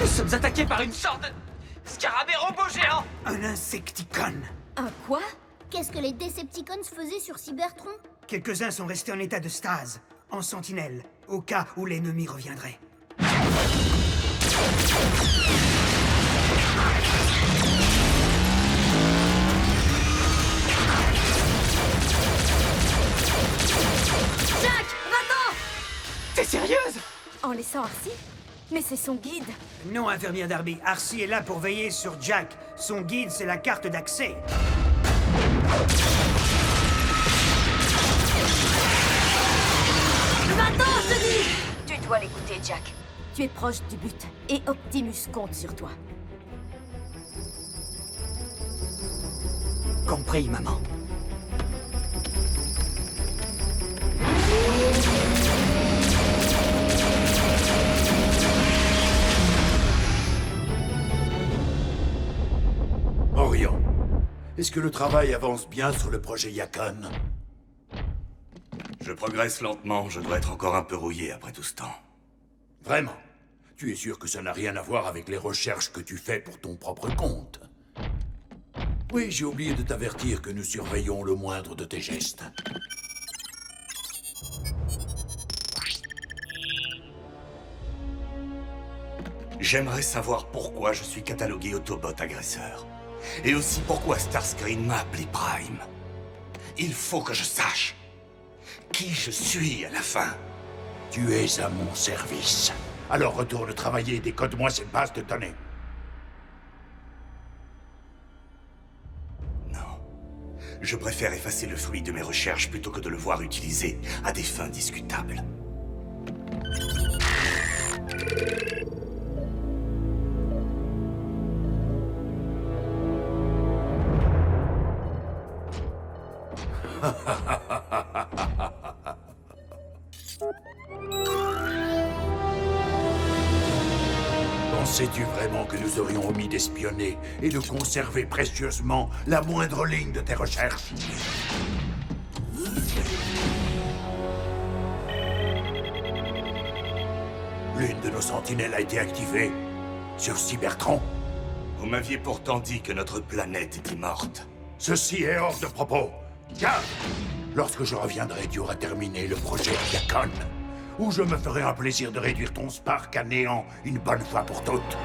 I: Nous sommes attaqués par une sorte de scarabée robot géant.
A: Un insecticon.
K: Un quoi?
E: Qu'est-ce que les Decepticons faisaient sur Cybertron?
A: Quelques-uns sont restés en état de stase, en sentinelle, au cas où l'ennemi reviendrait.
K: Jack, va-t'en!
A: T'es sérieuse?
K: En laissant Arcee? Mais c'est son guide.
A: Non, infirmière Darby. Arcee est là pour veiller sur Jack. Son guide, c'est la carte d'accès.
K: Va-t'en, je te dis!
G: Tu dois l'écouter, Jack.
K: Tu es proche du but, et Optimus compte sur toi.
A: Compris, maman.
F: Orion, est-ce que le travail avance bien sur le projet Yacon?
J: Je progresse lentement, je dois être encore un peu rouillé après tout ce temps.
F: Vraiment? Tu es sûr que ça n'a rien à voir avec les recherches que tu fais pour ton propre compte? Oui, j'ai oublié de t'avertir que nous surveillons le moindre de tes gestes.
J: J'aimerais savoir pourquoi je suis catalogué Autobot agresseur. Et aussi pourquoi Starscream m'a appelé Prime. Il faut que je sache qui je suis à la fin.
F: Tu es à mon service. Alors retourne travailler et décode-moi cette base de données.
J: Non. Je préfère effacer le fruit de mes recherches plutôt que de le voir utilisé à des fins discutables.
F: Pensais-tu vraiment que nous aurions omis d'espionner et de conserver précieusement la moindre ligne de tes recherches? L'une de nos sentinelles a été activée sur Cybertron.
J: Vous m'aviez pourtant dit que notre planète était morte.
F: Ceci est hors de propos. Garde! Lorsque je reviendrai, tu auras terminé le projet Yacon. Ou je me ferai un plaisir de réduire ton Spark à néant une bonne fois pour toutes.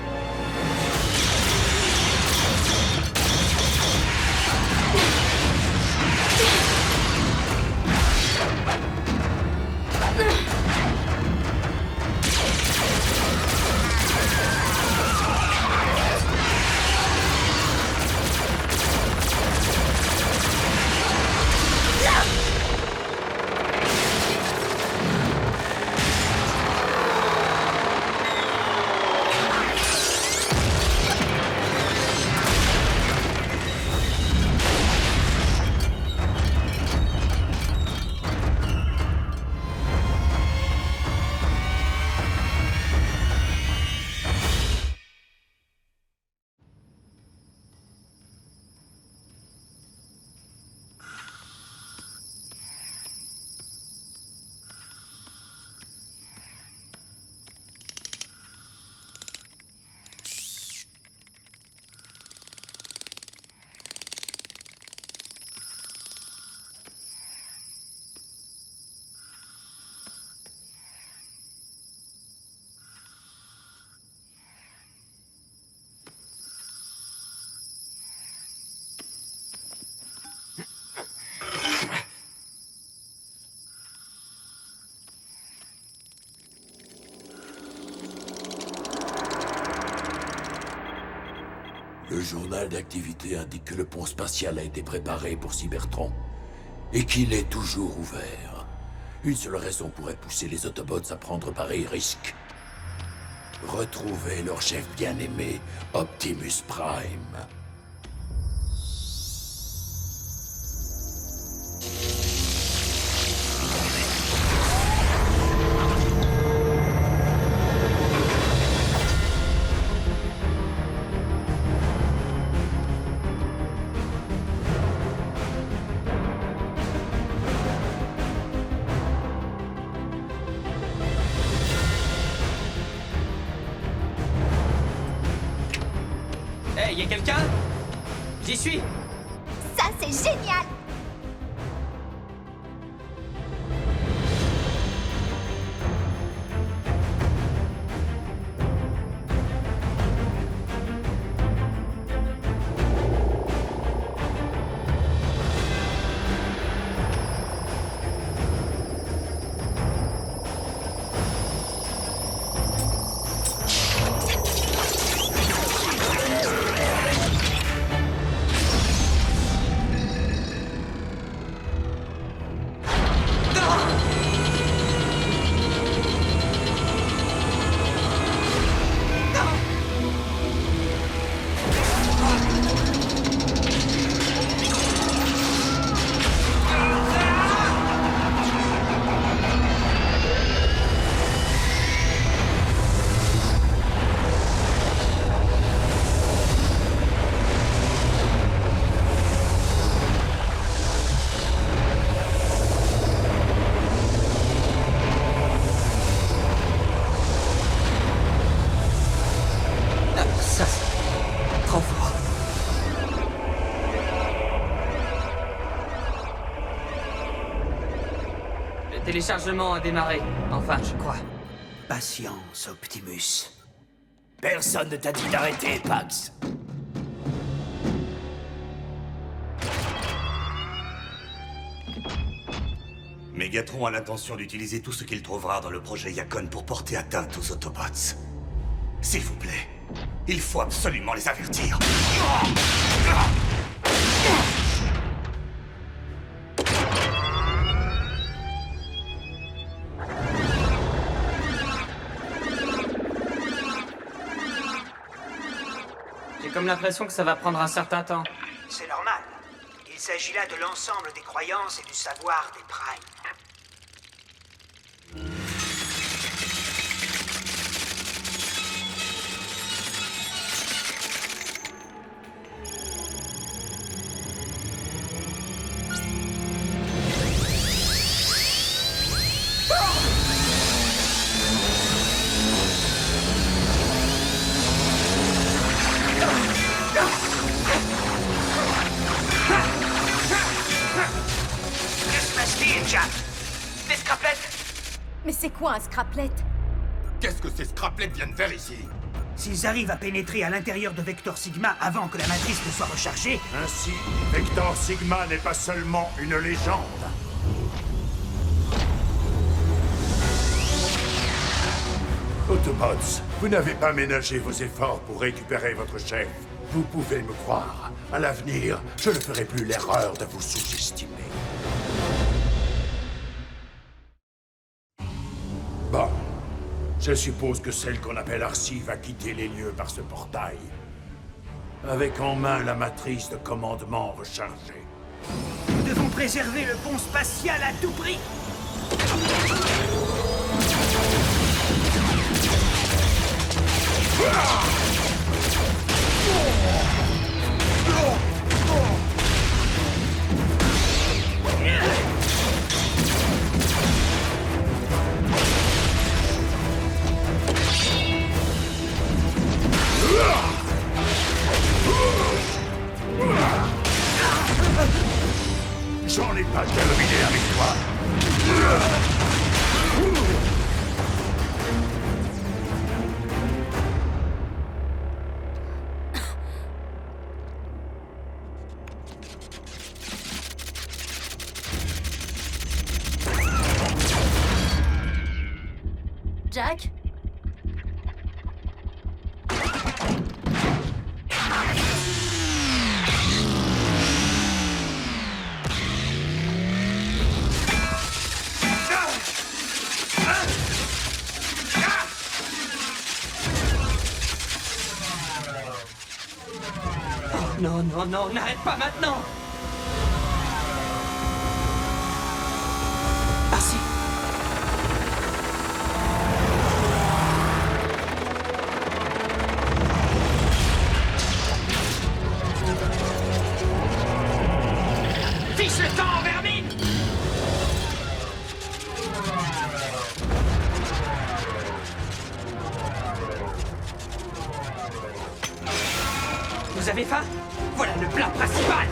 F: Le journal d'activité indique que le pont spatial a été préparé pour Cybertron et qu'il est toujours ouvert. Une seule raison pourrait pousser les Autobots à prendre pareil risque. Retrouver leur chef bien-aimé, Optimus Prime.
I: Hey, y a quelqu'un? J'y suis!
P: Ça, c'est génial!
I: Le téléchargement a démarré. Enfin, je crois.
A: Patience, Optimus.
O: Personne ne t'a dit d'arrêter, Pax.
J: Megatron a l'intention d'utiliser tout ce qu'il trouvera dans le projet Yacon pour porter atteinte aux Autobots. S'il vous plaît, il faut absolument les avertir.
I: J'ai comme l'impression que ça va prendre un certain temps.
A: C'est normal. Il s'agit là de l'ensemble des croyances et du savoir des Primes.
K: Mais c'est quoi un scraplet?
C: Qu'est-ce que ces scraplets viennent faire ici?
A: S'ils arrivent à pénétrer à l'intérieur de Vector Sigma avant que la matrice ne soit rechargée...
F: Ainsi, Vector Sigma n'est pas seulement une légende. Autobots, vous n'avez pas ménagé vos efforts pour récupérer votre chef. Vous pouvez me croire. À l'avenir, je ne ferai plus l'erreur de vous sous-estimer. Bon. Je suppose que celle qu'on appelle Arcee va quitter les lieux par ce portail. Avec en main la matrice de commandement rechargée.
A: Nous devons préserver le pont spatial à tout prix.
F: J'en ai pas terminé avec toi.
D: Jack?
I: Non, non, non, n'arrête pas maintenant! Arcee! Fiche le temps, vermine! Nous
O: Vous avez faim? Voilà le plat principal!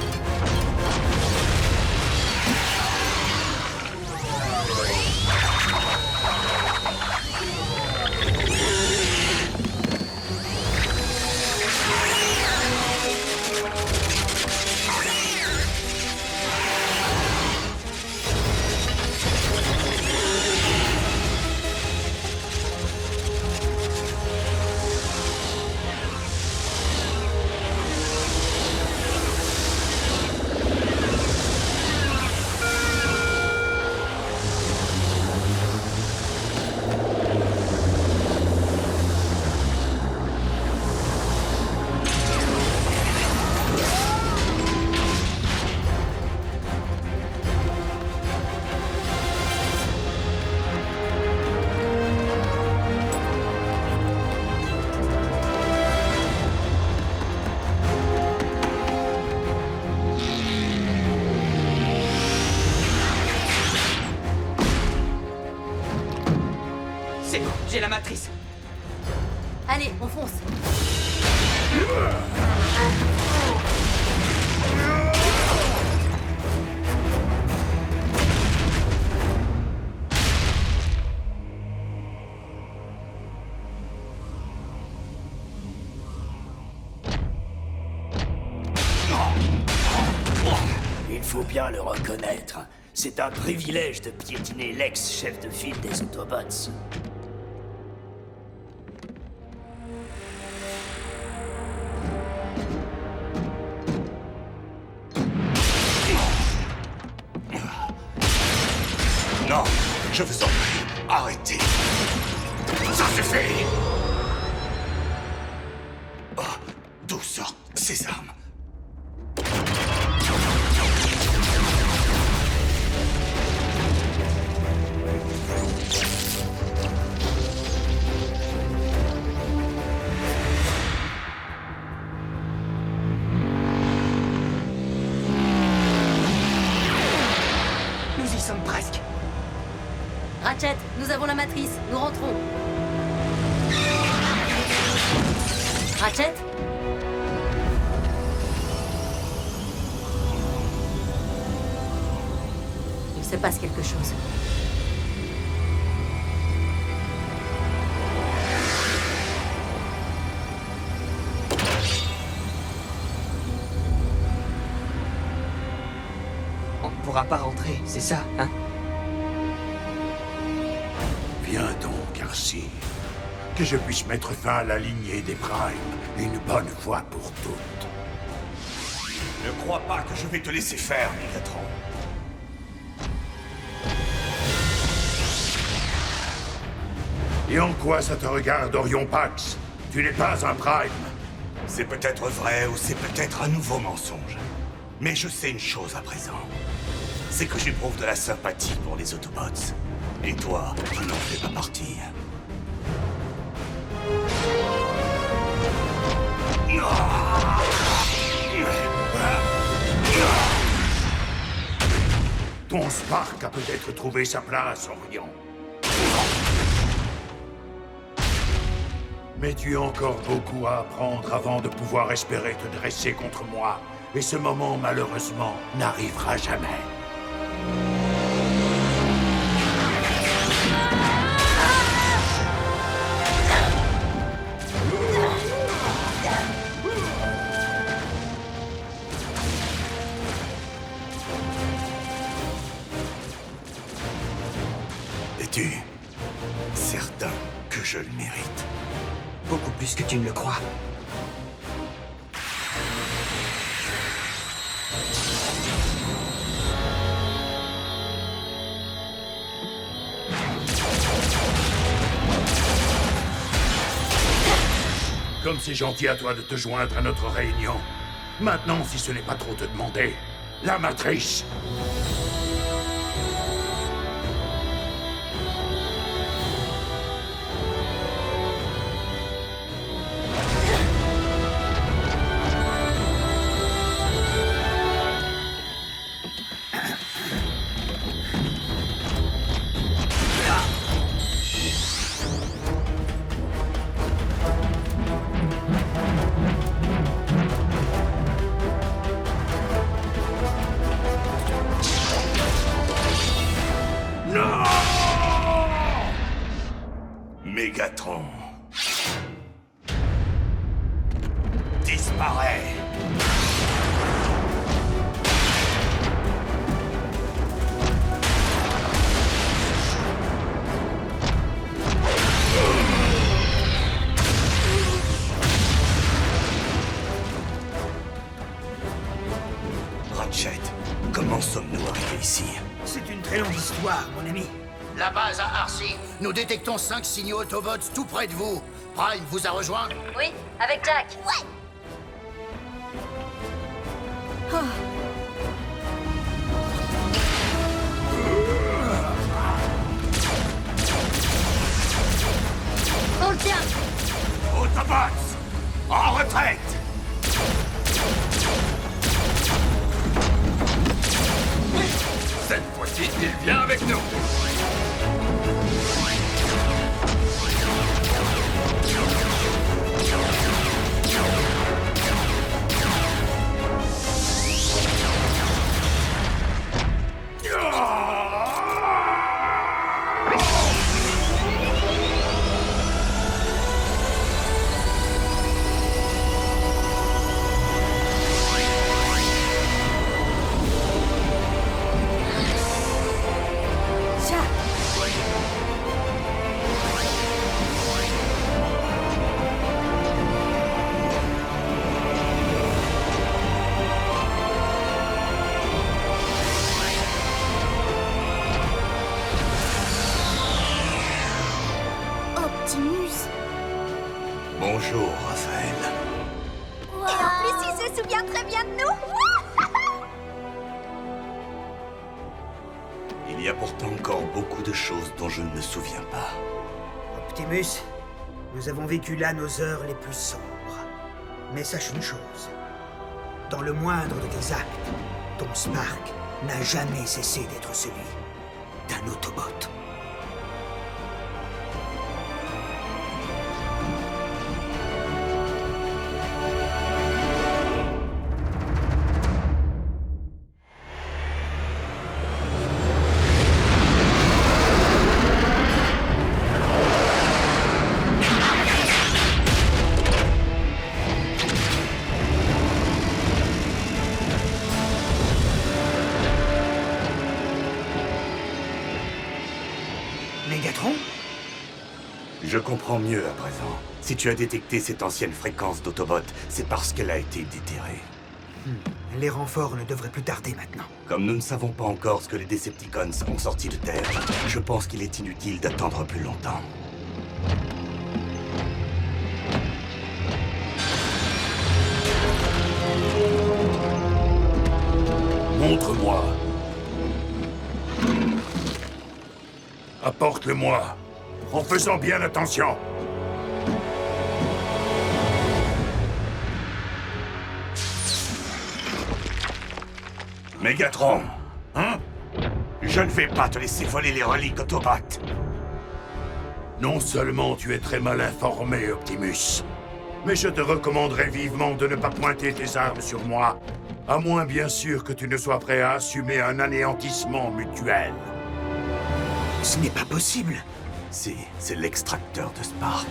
O: C'est bon, j'ai la matrice.
D: Allez, on fonce.
O: Il faut bien le reconnaître. C'est un privilège de piétiner l'ex-chef de file des Autobots.
C: Non, je vous en prie, arrêtez. Ça suffit. Oh, d'où sortent ces armes?
O: Nous y sommes presque.
D: Ratchet, nous avons la matrice. Nous rentrons. Ratchet? Il se passe quelque chose.
I: On ne pourra pas rentrer, c'est ça, hein?
F: Viens donc, Arcee. Que je puisse mettre fin à la lignée des Primes, une bonne fois pour toutes.
C: Ne crois pas que je vais te laisser faire, Megatron.
F: Et en quoi ça te regarde, Orion Pax? Tu n'es pas un Prime.
C: C'est peut-être vrai ou c'est peut-être un nouveau mensonge. Mais je sais une chose à présent. C'est que j'éprouve de la sympathie pour les Autobots. Et toi, tu n'en fais pas partie.
F: Ton Spark a peut-être trouvé sa place, Orion. Mais tu as encore beaucoup à apprendre avant de pouvoir espérer te dresser contre moi. Et ce moment, malheureusement, n'arrivera jamais.
C: Es-tu certain que je le mérite?
I: Beaucoup plus que tu ne le crois.
F: Comme c'est gentil à toi de te joindre à notre réunion. Maintenant, si ce n'est pas trop te demander, la matrice.
C: disparaît.
J: Ratchet, comment sommes-nous arrivés ici?
A: C'est une très longue histoire, mon ami.
B: La base à Arcy. Nous détectons 5 signaux Autobots tout près de vous. Prime vous a rejoint?
D: Oui, avec Jack.
E: Ouais. Oh.
K: On le tient.
C: Autobots, en retraite!
H: Cette fois-ci, il vient avec nous.
E: Optimus.
J: Bonjour, Raphaël.
P: Et en plus, il se souvient très bien de nous.
J: Il y a pourtant encore beaucoup de choses dont je ne me souviens pas.
A: Optimus, nous avons vécu là nos heures les plus sombres. Mais sache une chose. Dans le moindre de tes actes, ton Spark n'a jamais cessé d'être celui d'un Autobot. Mégatron?
J: Je comprends mieux à présent. Si tu as détecté cette ancienne fréquence d'Autobot, c'est parce qu'elle a été déterrée.
A: Les renforts ne devraient plus tarder maintenant.
J: Comme nous ne savons pas encore ce que les Decepticons ont sorti de Terre, je pense qu'il est inutile d'attendre plus longtemps.
F: Montre-moi. Apporte-le-moi, en faisant bien attention.
C: Mégatron, hein? Je ne vais pas te laisser voler les reliques Autobot.
F: Non seulement tu es très mal informé, Optimus, mais je te recommanderais vivement de ne pas pointer tes armes sur moi, à moins bien sûr que tu ne sois prêt à assumer un anéantissement mutuel.
A: Ce n'est pas possible.
J: C'est l'extracteur de Spark.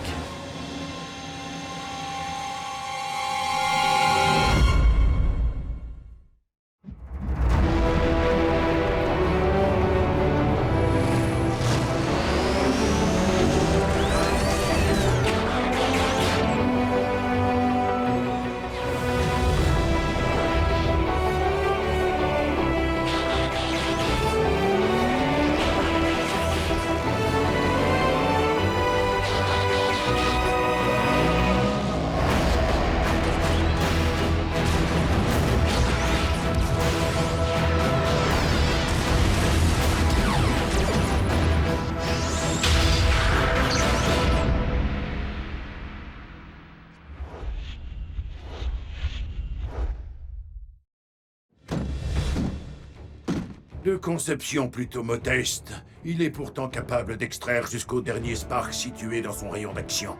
F: De conception plutôt modeste, il est pourtant capable d'extraire jusqu'au dernier Spark situé dans son rayon d'action.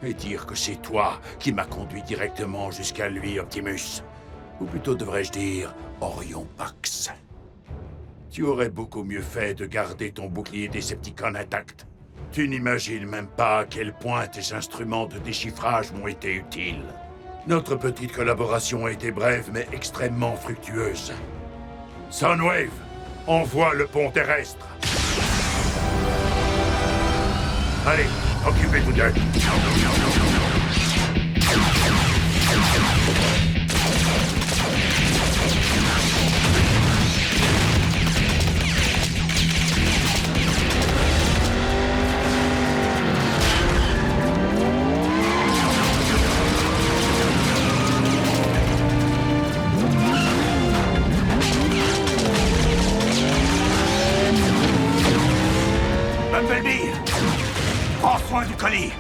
F: Et dire que c'est toi qui m'as conduit directement jusqu'à lui, Optimus. Ou plutôt devrais-je dire, Orion Pax. Tu aurais beaucoup mieux fait de garder ton bouclier Decepticon intact. Tu n'imagines même pas à quel point tes instruments de déchiffrage m'ont été utiles. Notre petite collaboration a été brève, mais extrêmement fructueuse. Soundwave, envoie le pont terrestre. Allez, occupez-vous d'eux.
J: Bumblebee, prends soin du colis.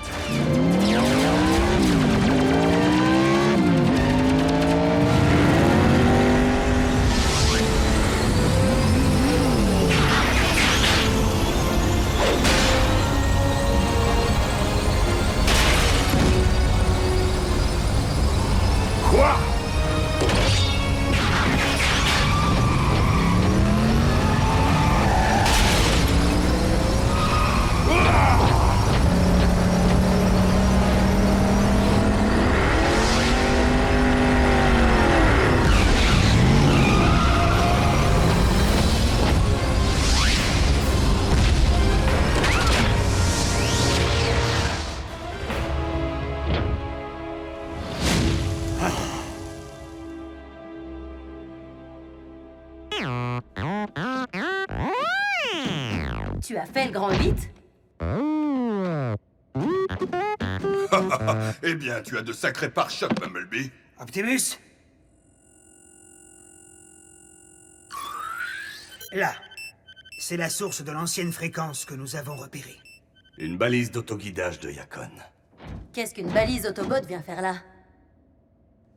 F: Quoi?
D: Tu as fait le grand 8?
H: Eh bien, tu as de sacrés pare-chocs, Bumblebee.
A: Optimus? Là. C'est la source de l'ancienne fréquence que nous avons repérée.
J: Une balise d'autoguidage de Yacon.
D: Qu'est-ce qu'une balise Autobot vient faire là?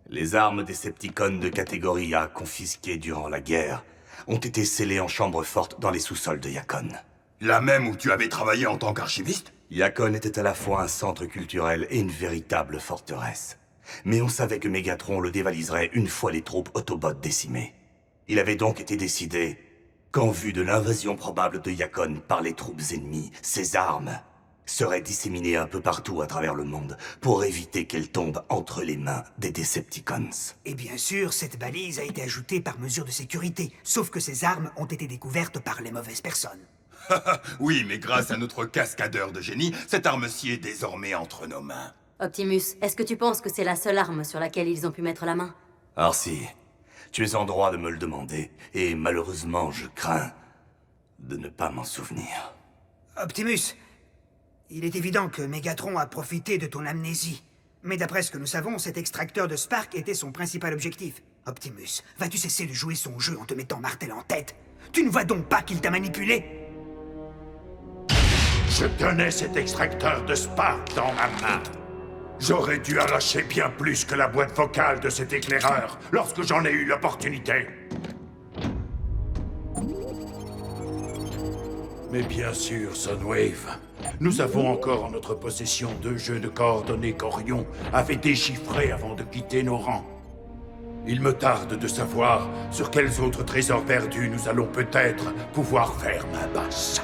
J: Les armes Decepticons de catégorie A confisquées durant la guerre ont été scellées en chambre forte dans les sous-sols de Yacon.
H: La même où tu avais travaillé en tant qu'archiviste?
J: Yacon était à la fois un centre culturel et une véritable forteresse. Mais on savait que Megatron le dévaliserait une fois les troupes Autobots décimées. Il avait donc été décidé qu'en vue de l'invasion probable de Yacon par les troupes ennemies, ces armes seraient disséminées un peu partout à travers le monde pour éviter qu'elles tombent entre les mains des Decepticons.
A: Et bien sûr, cette balise a été ajoutée par mesure de sécurité, sauf que ces armes ont été découvertes par les mauvaises personnes.
H: Oui, mais grâce à notre cascadeur de génie, cette arme-ci est désormais entre nos mains.
D: Optimus, est-ce que tu penses que c'est la seule arme sur laquelle ils ont pu mettre la main?
J: Arcee, tu es en droit de me le demander, et malheureusement, je crains de ne pas m'en souvenir.
A: Optimus, il est évident que Megatron a profité de ton amnésie. Mais d'après ce que nous savons, cet extracteur de Spark était son principal objectif. Optimus, vas-tu cesser de jouer son jeu en te mettant Martel en tête? Tu ne vois donc pas qu'il t'a manipulé?
F: Je tenais cet extracteur de Spark dans ma main. J'aurais dû arracher bien plus que la boîte vocale de cet éclaireur lorsque j'en ai eu l'opportunité. Mais bien sûr, Soundwave, nous avons encore en notre possession 2 jeux de coordonnées qu'Orion avait déchiffrés avant de quitter nos rangs. Il me tarde de savoir sur quels autres trésors perdus nous allons peut-être pouvoir faire main basse.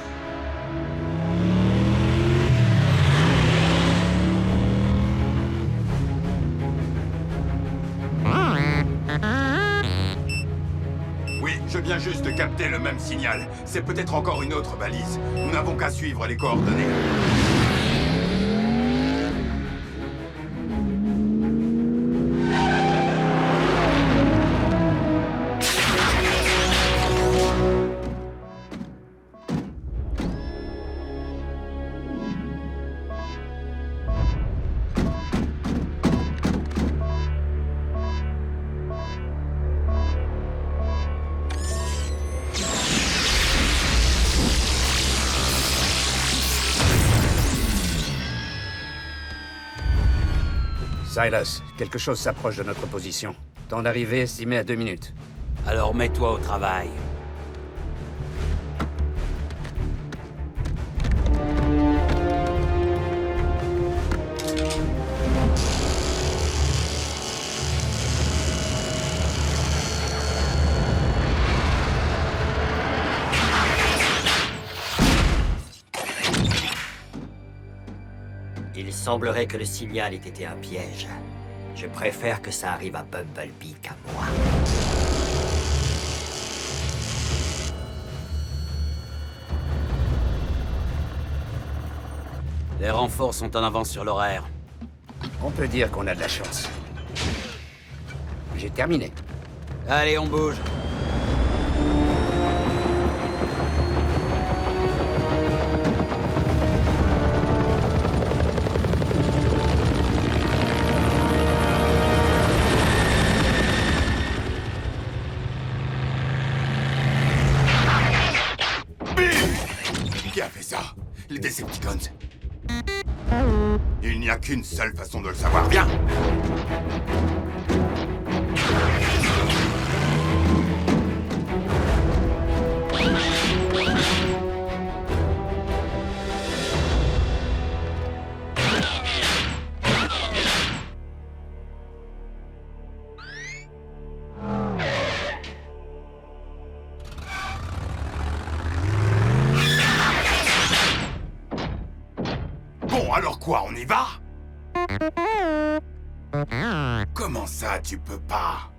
H: Oui, je viens juste de capter le même signal. C'est peut-être encore une autre balise. Nous n'avons qu'à suivre les coordonnées.
M: Silas, quelque chose s'approche de notre position. Temps d'arrivée estimé à 2 minutes.
N: Alors mets-toi au travail. Il semblerait que le signal ait été un piège. Je préfère que ça arrive à Bumblebee qu'à moi.
Q: Les renforts sont en avance sur l'horaire.
M: On peut dire qu'on a de la chance. J'ai terminé.
Q: Allez, on bouge.
H: Qui a fait ça? Les Decepticons. Il n'y a qu'une seule façon de le savoir. Viens! Bon, alors quoi, on y va? Comment ça, tu peux pas?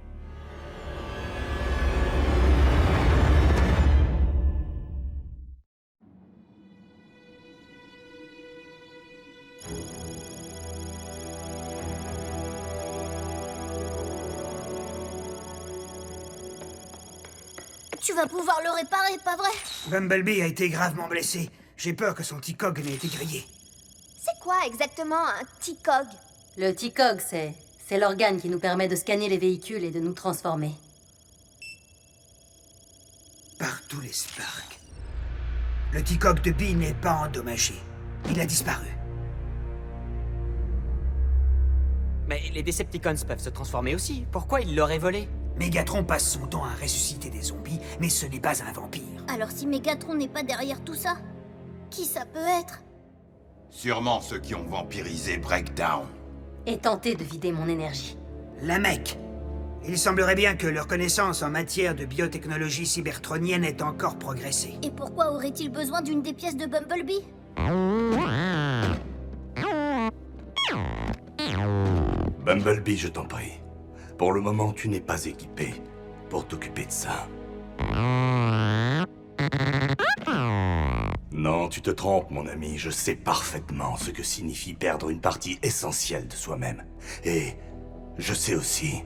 E: Tu vas pouvoir le réparer, pas vrai?
A: Bumblebee a été gravement blessé. J'ai peur que son T-Cog n'ait été grillé.
P: C'est quoi exactement un T-Cog?
D: Le T-Cog, c'est l'organe qui nous permet de scanner les véhicules et de nous transformer.
A: Par tous les Sparks. Le T-Cog de Bee n'est pas endommagé. Il a disparu.
I: Mais les Decepticons peuvent se transformer aussi. Pourquoi ils l'auraient volé?
A: Mégatron passe son temps à ressusciter des zombies, mais ce n'est pas un vampire.
E: Alors si Mégatron n'est pas derrière tout ça, qui ça peut être?
H: Sûrement ceux qui ont vampirisé Breakdown.
D: Et tenter de vider mon énergie.
A: La mec. Il semblerait bien que leur connaissance en matière de biotechnologie cybertronienne ait encore progressé.
E: Et pourquoi aurait-il besoin d'une des pièces de Bumblebee?
J: Bumblebee, je t'en prie. Pour le moment, tu n'es pas équipé pour t'occuper de ça. Non, tu te trompes, mon ami. Je sais parfaitement ce que signifie perdre une partie essentielle de soi-même. Et je sais aussi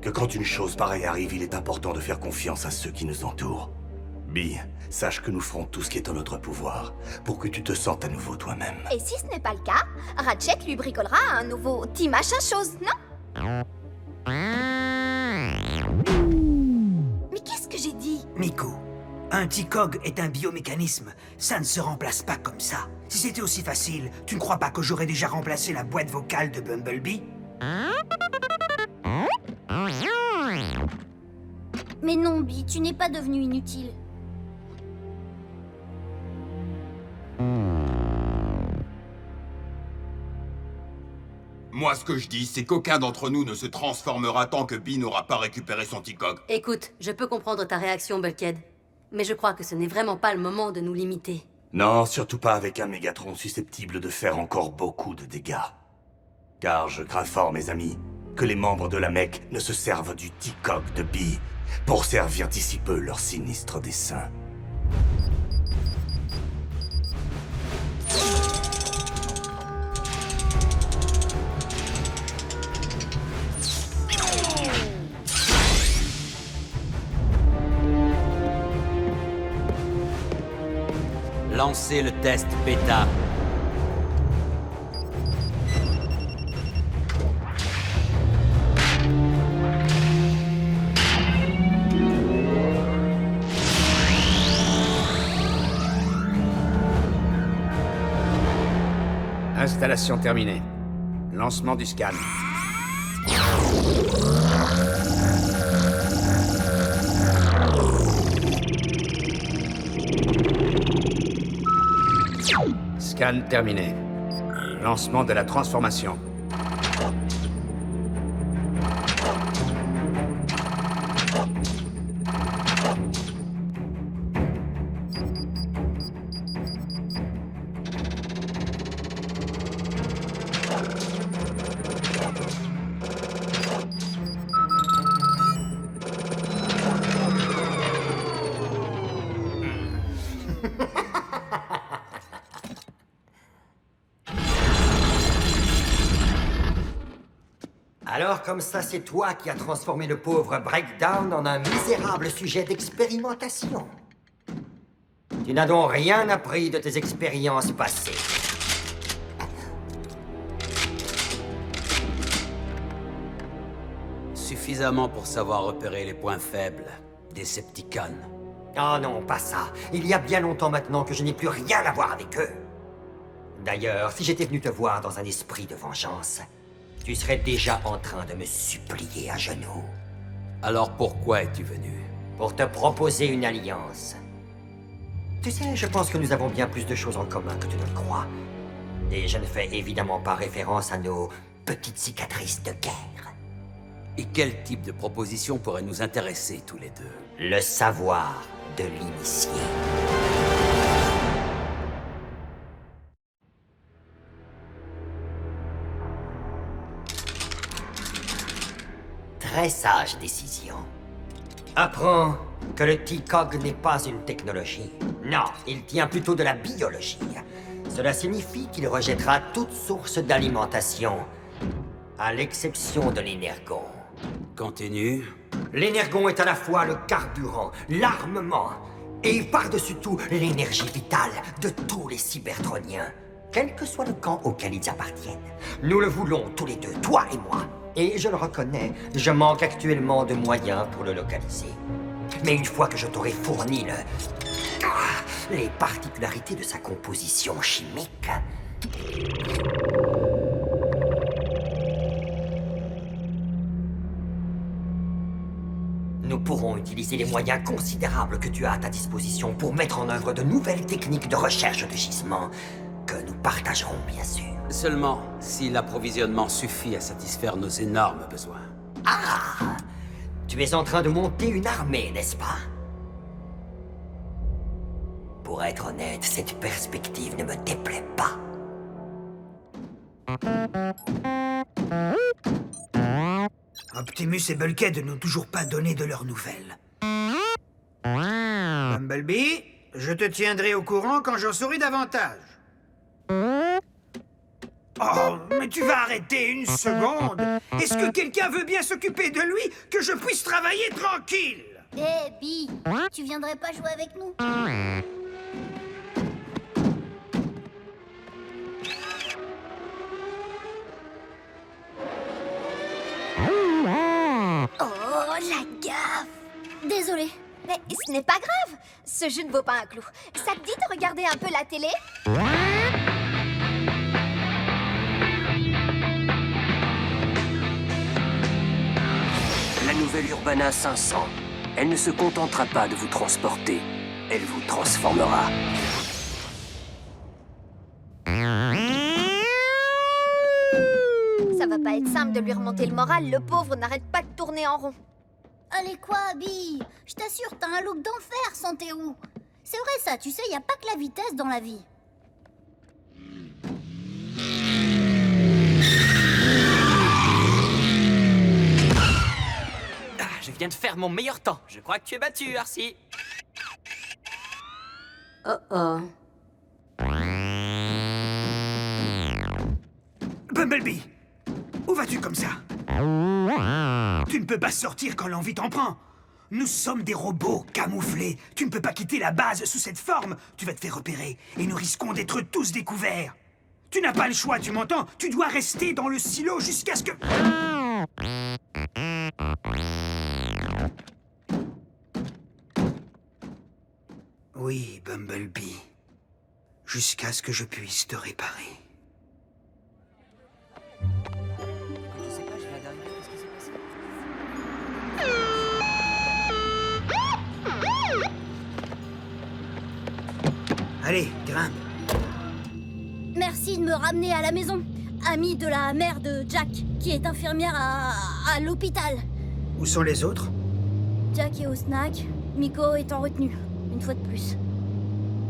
J: que quand une chose pareille arrive, il est important de faire confiance à ceux qui nous entourent. Bee, sache que nous ferons tout ce qui est en notre pouvoir pour que tu te sentes à nouveau toi-même.
P: Et si ce n'est pas le cas, Ratchet lui bricolera un nouveau T-machin-chose, non? Mais qu'est-ce que j'ai dit?
A: Miku, un T-Cog est un biomécanisme. Ça ne se remplace pas comme ça. Si c'était aussi facile, tu ne crois pas que j'aurais déjà remplacé la boîte vocale de Bumblebee?
E: Mais non, Bee, tu n'es pas devenu inutile.
H: Moi, ce que je dis, c'est qu'aucun d'entre nous ne se transformera tant que Bee n'aura pas récupéré son T-Cog.
D: Écoute, je peux comprendre ta réaction, Bulkhead. Mais je crois que ce n'est vraiment pas le moment de nous limiter.
J: Non, surtout pas avec un Mégatron susceptible de faire encore beaucoup de dégâts. Car je crains fort, mes amis, que les membres de la Mech ne se servent du T-Cog de Bee pour servir d'ici peu leur sinistre dessein.
Q: Lancez le test bêta.
M: Installation terminée. Lancement du scan. Scan terminé. Lancement de la transformation.
N: Alors comme ça, c'est toi qui as transformé le pauvre Breakdown en un misérable sujet d'expérimentation. Tu n'as donc rien appris de tes expériences passées.
Q: Suffisamment pour savoir repérer les points faibles des Decepticons.
N: Oh non, pas ça. Il y a bien longtemps maintenant que je n'ai plus rien à voir avec eux. D'ailleurs, si j'étais venu te voir dans un esprit de vengeance, tu serais déjà en train de me supplier à genoux.
Q: Alors pourquoi es-tu venu?
N: Pour te proposer une alliance. Tu sais, je pense que nous avons bien plus de choses en commun que tu ne le crois. Et je ne fais évidemment pas référence à nos petites cicatrices de guerre.
Q: Et quel type de proposition pourrait nous intéresser tous les deux?
N: Le savoir de l'initié. Très sage décision. Apprends que le T-Cog n'est pas une technologie. Non, il tient plutôt de la biologie. Cela signifie qu'il rejettera toute source d'alimentation, à l'exception de l'énergon.
Q: Continue.
N: L'énergon est à la fois le carburant, l'armement, et par-dessus tout, l'énergie vitale de tous les cybertroniens, quel que soit le camp auquel ils appartiennent. Nous le voulons tous les deux, toi et moi. Et je le reconnais, je manque actuellement de moyens pour le localiser. Mais une fois que je t'aurai fourni les particularités de sa composition chimique... Nous pourrons utiliser les moyens considérables que tu as à ta disposition pour mettre en œuvre de nouvelles techniques de recherche de gisement que nous partagerons, bien sûr.
Q: Seulement si l'approvisionnement suffit à satisfaire nos énormes besoins.
N: Ah! Tu es en train de monter une armée, n'est-ce pas? Pour être honnête, cette perspective ne me déplaît pas.
A: Optimus et Bulkhead n'ont toujours pas donné de leurs nouvelles. Bumblebee, je te tiendrai au courant quand j'en saurai davantage. Oh, mais tu vas arrêter une seconde. Est-ce que quelqu'un veut bien s'occuper de lui, que je puisse travailler tranquille?
E: Eh, Bee, tu viendrais pas jouer avec nous?
P: Oh, la gaffe!
E: Désolée.
P: Mais ce n'est pas grave. Ce jeu ne vaut pas un clou. Ça te dit de regarder un peu la télé?
R: La nouvelle Urbana 500. Elle ne se contentera pas de vous transporter. Elle vous transformera.
P: Ça va pas être simple de lui remonter le moral. Le pauvre n'arrête pas de tourner en rond.
E: Allez quoi, Bee? Je t'assure, t'as un look d'enfer sans tes roues. C'est vrai ça, tu sais, y a pas que la vitesse dans la vie.
I: Ah, je viens de faire mon meilleur temps. Je crois que tu es battu, Arcee.
D: Oh oh.
A: Bumblebee, où vas-tu comme ça? Tu ne peux pas sortir quand l'envie t'en prend. Nous sommes des robots camouflés. Tu ne peux pas quitter la base sous cette forme. Tu vas te faire repérer et nous risquons d'être tous découverts. Tu n'as pas le choix, tu m'entends? Tu dois rester dans le silo jusqu'à ce que... Oui, Bumblebee. Jusqu'à ce que je puisse te réparer. Allez, grimpe.
E: Merci de me ramener à la maison. Amie de la mère de Jack, qui est infirmière à l'hôpital.
A: Où sont les autres?
E: Jack est au snack, Miko est en retenue, une fois de plus.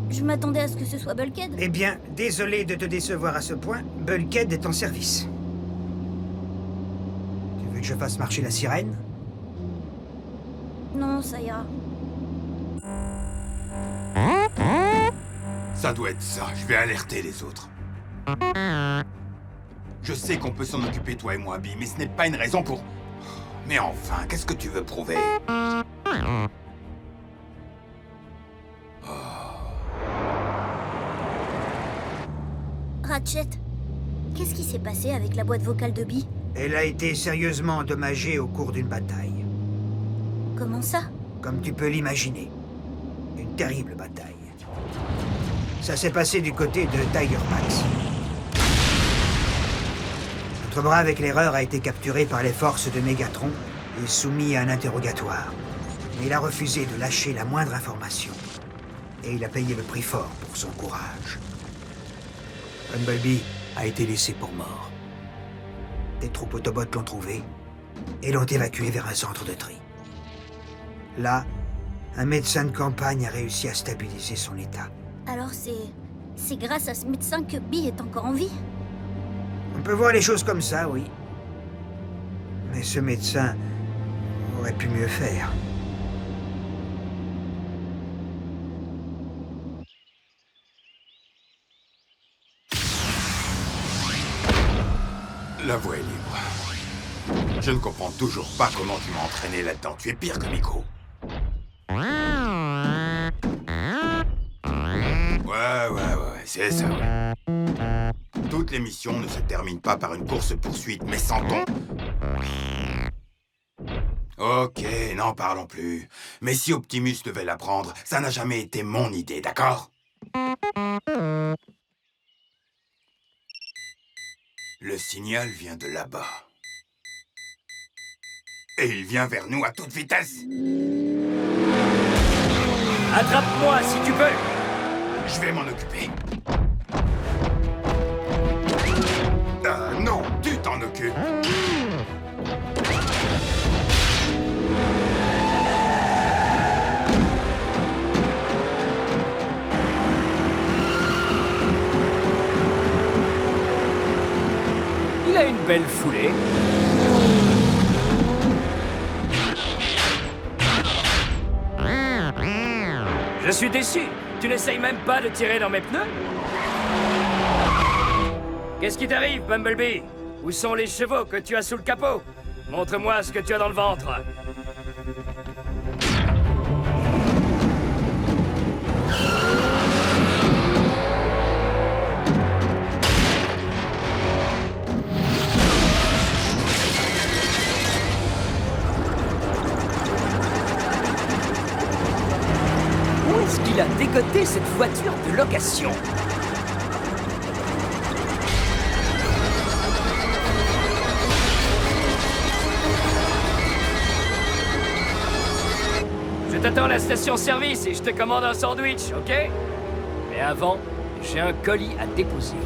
E: Je m'attendais à ce que ce soit Bulkhead.
A: Eh bien, désolé de te décevoir à ce point, Bulkhead est en service. Tu veux que je fasse marcher la sirène?
E: Non, ça ira.
H: Ça doit être ça. Je vais alerter les autres. Je sais qu'on peut s'en occuper, toi et moi, Abby, mais ce n'est pas une raison pour... Mais enfin, qu'est-ce que tu veux prouver?
E: Ratchet, qu'est-ce qui s'est passé avec la boîte vocale de Bee?
A: Elle a été sérieusement endommagée au cours d'une bataille.
E: Comment ça?
A: Comme tu peux l'imaginer. Une terrible bataille. Ça s'est passé du côté de Tiger Max. Notre brave éclaireur a été capturé par les forces de Megatron et soumis à un interrogatoire. Mais il a refusé de lâcher la moindre information. Et il a payé le prix fort pour son courage. Bumblebee a été laissé pour mort. Des troupes Autobots l'ont trouvé et l'ont évacué vers un centre de tri. Là, un médecin de campagne a réussi à stabiliser son état.
E: Alors c'est grâce à ce médecin que Bee est encore en vie?
A: On peut voir les choses comme ça, oui. Mais ce médecin aurait pu mieux faire.
H: La voie est libre. Je ne comprends toujours pas comment tu m'as entraîné là-dedans. Tu es pire que Miko. Ouais, c'est ça, ouais. Toutes les missions ne se terminent pas par une course-poursuite, mais sans ton... Ok, n'en parlons plus. Mais si Optimus devait l'apprendre, ça n'a jamais été mon idée, d'accord? Le signal vient de là-bas. Et il vient vers nous à toute vitesse.
O: Attrape-moi si tu peux.
H: Je vais m'en occuper. Non, tu t'en occupes.
O: Il a une belle foulée. Je suis déçu. Tu n'essayes même pas de tirer dans mes pneus? Qu'est-ce qui t'arrive, Bumblebee? Où sont les chevaux que tu as sous le capot? Montre-moi ce que tu as dans le ventre. Où est-ce qu'il a dégoté cette voiture de location? Je t'attends à la station-service et je te commande un sandwich, ok? Mais avant, j'ai un colis à déposer.